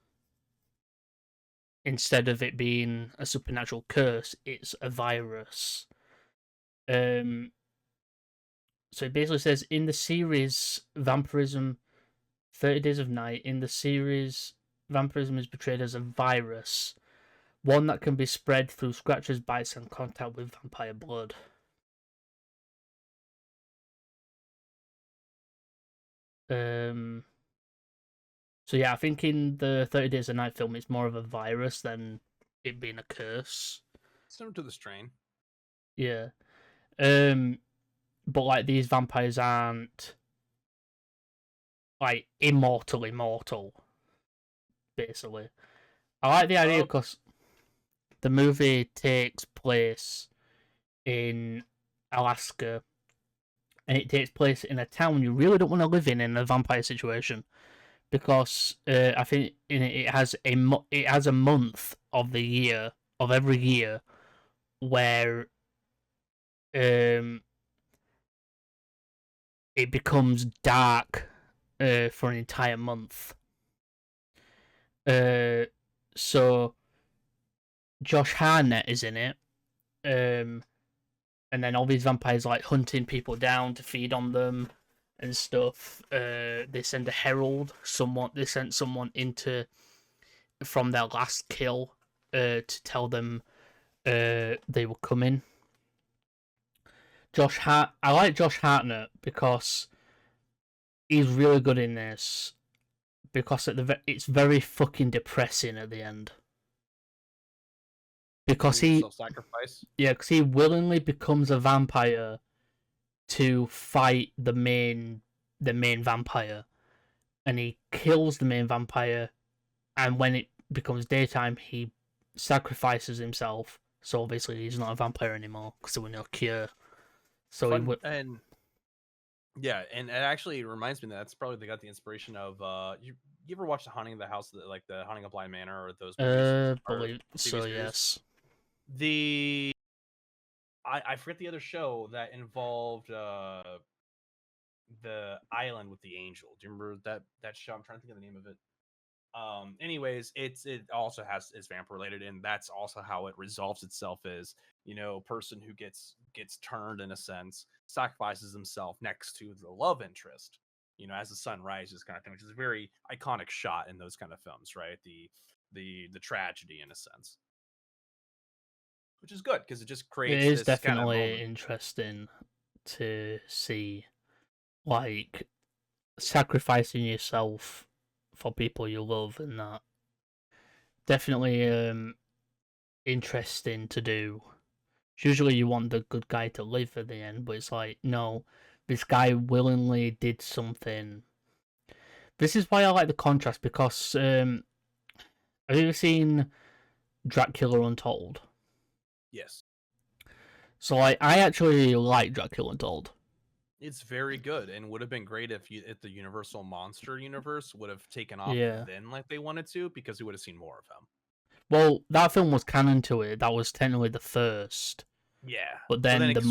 Instead of it being a supernatural curse, it's a virus. So it basically says in the series Vampirism 30 Days of Night, in the series vampirism is portrayed as a virus, one that can be spread through scratches, bites, and contact with vampire blood. So yeah, I think in the 30 Days of Night film, it's more of a virus than it being a curse. Similar to the strain. Yeah. But like these vampires aren't like immortal, basically. I like the idea because the movie takes place in Alaska, and it takes place in a town you really don't want to live in a vampire situation, because I think in it has a month of the year of every year where it becomes dark for an entire month. So Josh Hartnett is in it, and then all these vampires like hunting people down to feed on them and stuff. They send a herald. They sent someone into from their last kill to tell them they were coming. I like Josh Hartnett because he's really good in this. Because it's very fucking depressing at the end. Because self-sacrifice. Yeah, because he willingly becomes a vampire to fight the main vampire, and he kills the main vampire. And when it becomes daytime, he sacrifices himself. So obviously he's not a vampire anymore because there was no cure. So and it actually reminds me that's probably they got the inspiration of you ever watch the Haunting of the House, like the Haunting of Bly Manor or those movies? Believe so, yes. I forget the other show that involved the island with the angel. Do you remember that show? I'm trying to think of the name of it. Anyways, it also is vampire related, and that's also how it resolves itself is, person who gets turned in a sense, sacrifices himself next to the love interest, as the sun rises kind of thing, which is a very iconic shot in those kind of films, right? The tragedy in a sense. Which is good because it just creates. It is this definitely kind of interesting to see, like, sacrificing yourself for people you love, and that definitely interesting to do. Usually, you want the good guy to live at the end, but it's like, no, this guy willingly did something. This is why I like the contrast, because have you ever seen Dracula Untold? Yes. So I actually like Dracula Untold. It's very good, and would have been great if the Universal Monster Universe would have taken off then like they wanted to, because we would have seen more of him. Well, that film was canon to it. That was technically the first. Yeah. But then the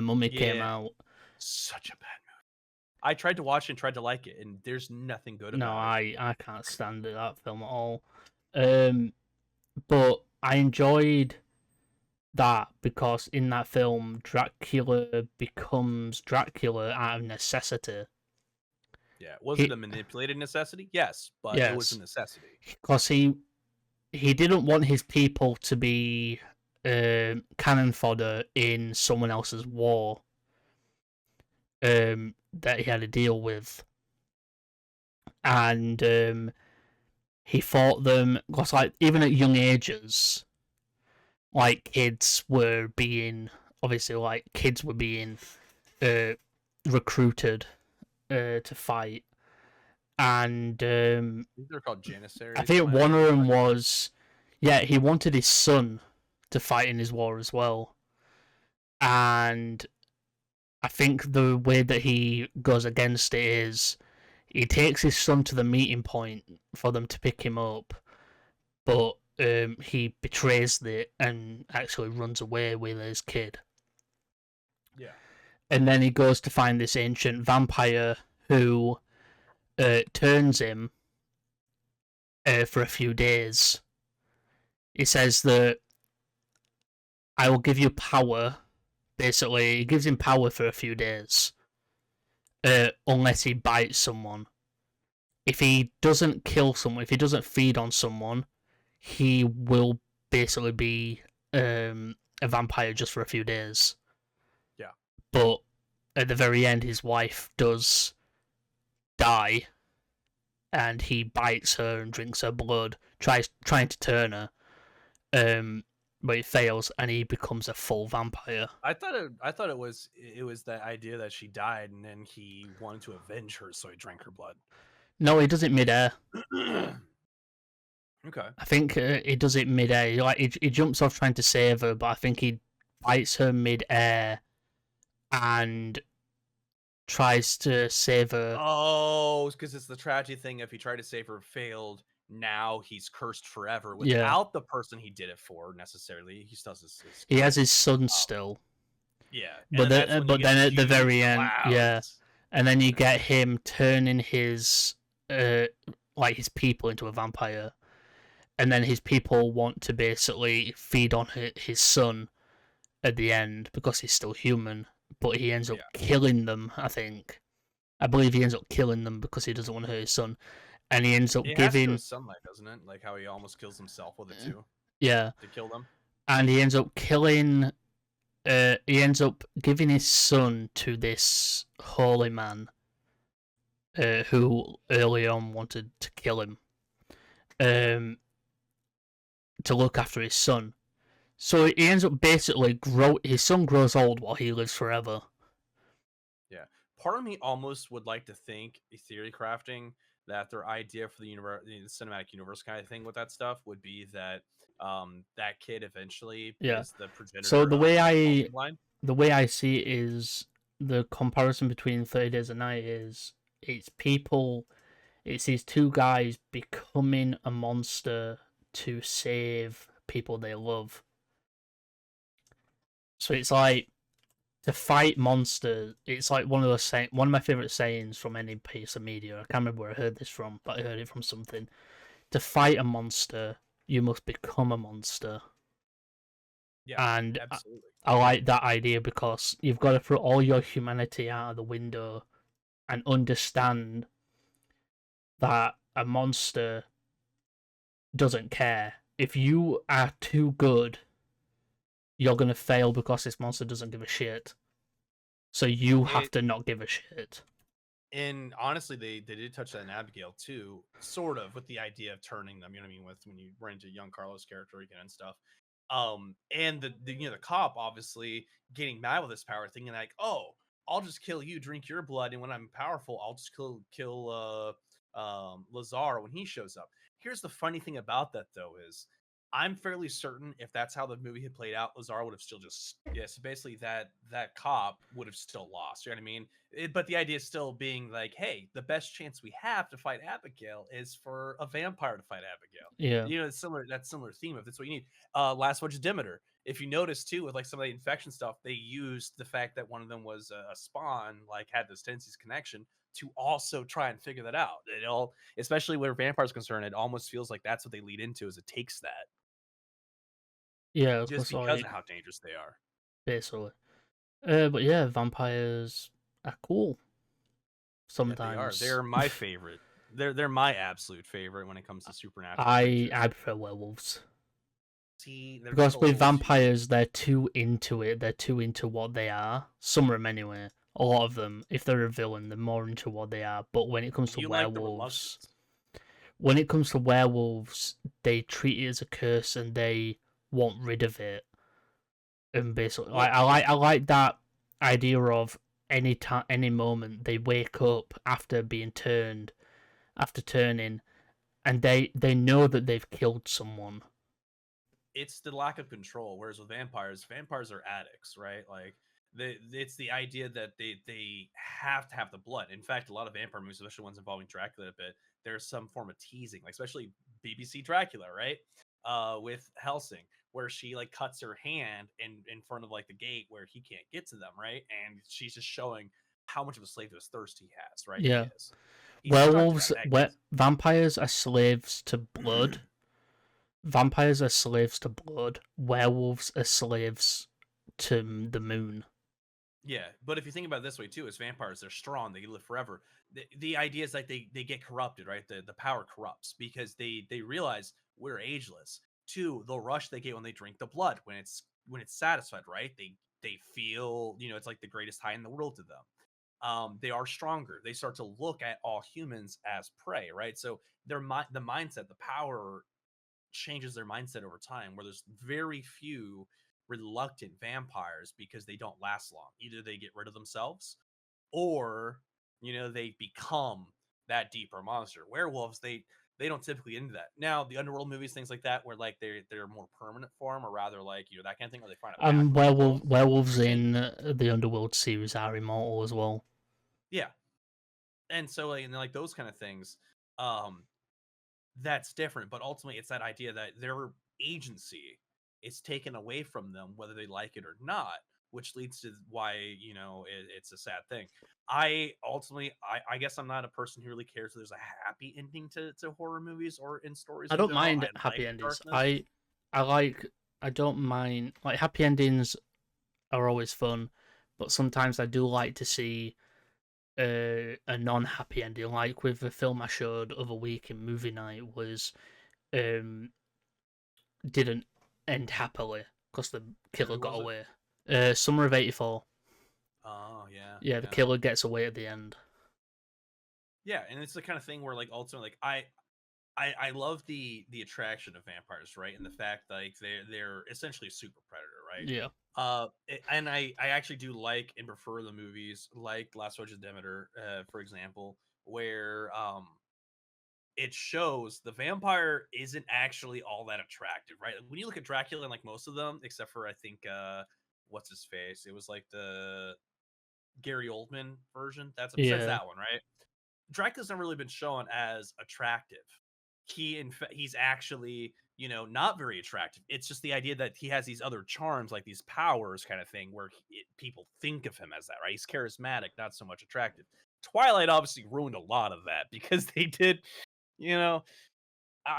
Mummy came out. Such a bad movie. I tried to watch and tried to like it, and there's nothing good about it. No, I can't stand that film at all. But I enjoyed that because in that film, Dracula becomes Dracula out of necessity. Yeah, was it a manipulated necessity? Yes, but it was a necessity. Because he didn't want his people to be cannon fodder in someone else's war that he had to deal with. And he fought them, because like, even at young ages, like, kids were being recruited to fight. And they're called Janissaries. I think one of them was, he wanted his son to fight in his war as well. And I think the way that he goes against it is he takes his son to the meeting point for them to pick him up, but he betrays it and actually runs away with his kid. Yeah. And then he goes to find this ancient vampire who turns him for a few days. He says that I will give you power, basically it gives him power for a few days, unless he bites someone. If he doesn't kill someone, if he doesn't feed on someone, he will basically be a vampire just for a few days. Yeah. But at the very end, his wife does die, and he bites her and drinks her blood, trying to turn her, but it fails, and he becomes a full vampire. I thought it was the idea that she died, and then he wanted to avenge her, so he drank her blood. No, he does it mid-air. Okay. I think he does it mid-air. Like he jumps off trying to save her, but I think he bites her mid-air and tries to save her. Oh, because it's the tragedy thing. If he tried to save her, failed. Now he's cursed forever without the person he did it for necessarily. He still has his he has his son still. Yeah, but then at the very end, yeah, and then you get him turning his like his people into a vampire, and then his people want to basically feed on his son at the end because he's still human, but he ends up killing them. I believe he ends up killing them because he doesn't want to hurt his son, and he ends up giving his sunlight, doesn't it? Like how he almost kills himself with it too. Yeah, to kill them, and he ends up killing. He ends up giving his son to this holy man, who early on wanted to kill him, to look after his son. So he ends up basically his son grows old while he lives forever. Yeah, part of me almost would like to think, theory crafting, that their idea for the cinematic universe kind of thing with that stuff would be that that kid eventually is the progenitor. So the way I see it is the comparison between 30 Days a Night is it's these two guys becoming a monster to save people they love. So it's like to fight monsters. It's like one of my favorite sayings from any piece of media. I can't remember where I heard this from, but I heard it from something. To fight a monster, you must become a monster. Yeah, and absolutely. I like that idea because you've got to throw all your humanity out of the window and understand that a monster doesn't care. If you are too good, you're going to fail because this monster doesn't give a shit. So you have to not give a shit. And honestly, they did touch that in Abigail too, sort of, with the idea of turning them, you know what I mean, with when you run into young Carlos' character again and stuff. And the cop obviously getting mad with this power, thinking like, oh, I'll just kill you, drink your blood, and when I'm powerful, I'll just kill Lazar when he shows up. Here's the funny thing about that though is I'm fairly certain if that's how the movie had played out, Lazar would have still just so basically that cop would have still lost. You know what I mean? But the idea is still being like, hey, the best chance we have to fight Abigail is for a vampire to fight Abigail. Yeah, you know, it's similar. That similar theme of that's what you need. Last Watch Demeter. If you notice too, with like some of the infection stuff, they used the fact that one of them was a spawn, like had this tendencies connection, to also try and figure that out. It all, especially where vampires are concerned, it almost feels like that's what they lead into. Is it takes that. Yeah, just because of how dangerous they are. Basically. But yeah, vampires are cool. Sometimes. Yeah, they are. They're my favorite. They're my absolute favorite when it comes to supernatural. I prefer werewolves. See, because with vampires, they're too into it. They're too into what they are. Some of them anyway. A lot of them, if they're a villain, they're more into what they are. But when it comes to werewolves, they treat it as a curse and they want rid of it. And basically, I like that idea of any moment they wake up after turning, and they know that they've killed someone. It's the lack of control. Whereas with vampires are addicts, right? Like it's the idea that they have to have the blood. In fact, a lot of vampire movies, especially ones involving Dracula a bit, there's some form of teasing, like especially BBC Dracula, right? With Helsing, where she like cuts her hand in front of like the gate where he can't get to them, right? And she's just showing how much of a slave to his thirst he has, right? Yeah. Werewolves, vampires are slaves to blood. Vampires are slaves to blood. Werewolves are slaves to the moon. Yeah, but if you think about it this way too, as vampires, they're strong, they live forever. The idea is like they get corrupted, right? The power corrupts because they realize we're ageless. Two, they'll rush they get when they drink the blood when it's satisfied, right? They feel, it's like the greatest high in the world to them. They are stronger. They start to look at all humans as prey, right? So the mindset, the power changes their mindset over time, where there's very few reluctant vampires because they don't last long. Either they get rid of themselves or they become that deeper monster. Werewolves, they don't typically into that. Now the underworld movies, things like that, where like they're more permanent form, or rather like that kind of thing, where they find a pack. Werewolves in the Underworld series are immortal as well. Yeah, and so like those kind of things, that's different. But ultimately, it's that idea that their agency is taken away from them, whether they like it or not, which leads to why it's a sad thing. I guess I'm not a person who really cares if there's a happy ending to horror movies or in stories. I don't mind happy endings. I don't mind, like, happy endings are always fun, but sometimes I do like to see a non-happy ending, like with the film I showed other week in movie night was didn't end happily because the killer got away. Summer of '84. Oh yeah. Yeah, the killer gets away at the end. Yeah, and it's the kind of thing where like ultimately, like I love the attraction of vampires, right? And the fact that like they're essentially a super predator, right? Yeah. And I actually do like and prefer the movies like Last Witch of Demeter, for example, where it shows the vampire isn't actually all that attractive, right? When you look at Dracula and like most of them, except for I think what's his face? It was like the Gary Oldman version. That's besides that one, right? Dracula's never really been shown as attractive. He's actually, not very attractive. It's just the idea that he has these other charms, like these powers kind of thing, where people think of him as that, right? He's charismatic, not so much attractive. Twilight obviously ruined a lot of that because they did, I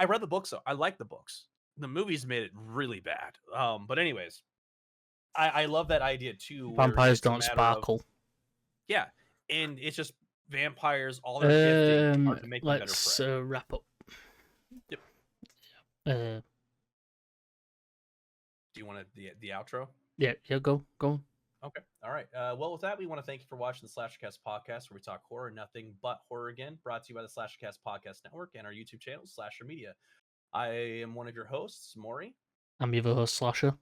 read the books, so I like the books. The movies made it really bad. But anyways, I love that idea too. Vampires don't sparkle. Yeah, and it's just vampires. All their gifting are to make them better let's prey. wrap up. Yep. Do you want the outro? Yeah, go. Okay. All right. Well, with that, we want to thank you for watching the SlasherCast podcast, where we talk horror, nothing but horror again, brought to you by the SlasherCast Podcast Network and our YouTube channel, Slasher Media. I am one of your hosts, Mori. I'm your host, Slasher.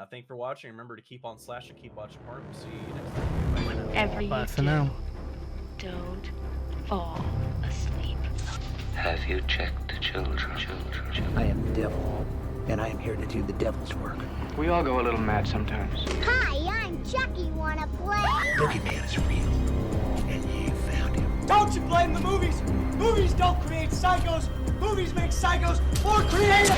Thank you for watching. Remember to keep on slashing, keep watching horror. We'll see you next time. Whatever Bye you for do, now. don't fall asleep. Have you checked the children? I am the devil, and I am here to do the devil's work. We all go a little mad sometimes. Hi, I'm Chucky. Wanna play? Boogeyman is real, and you found him. Don't you blame the movies? Movies don't create psychos. Movies make psychos more creative.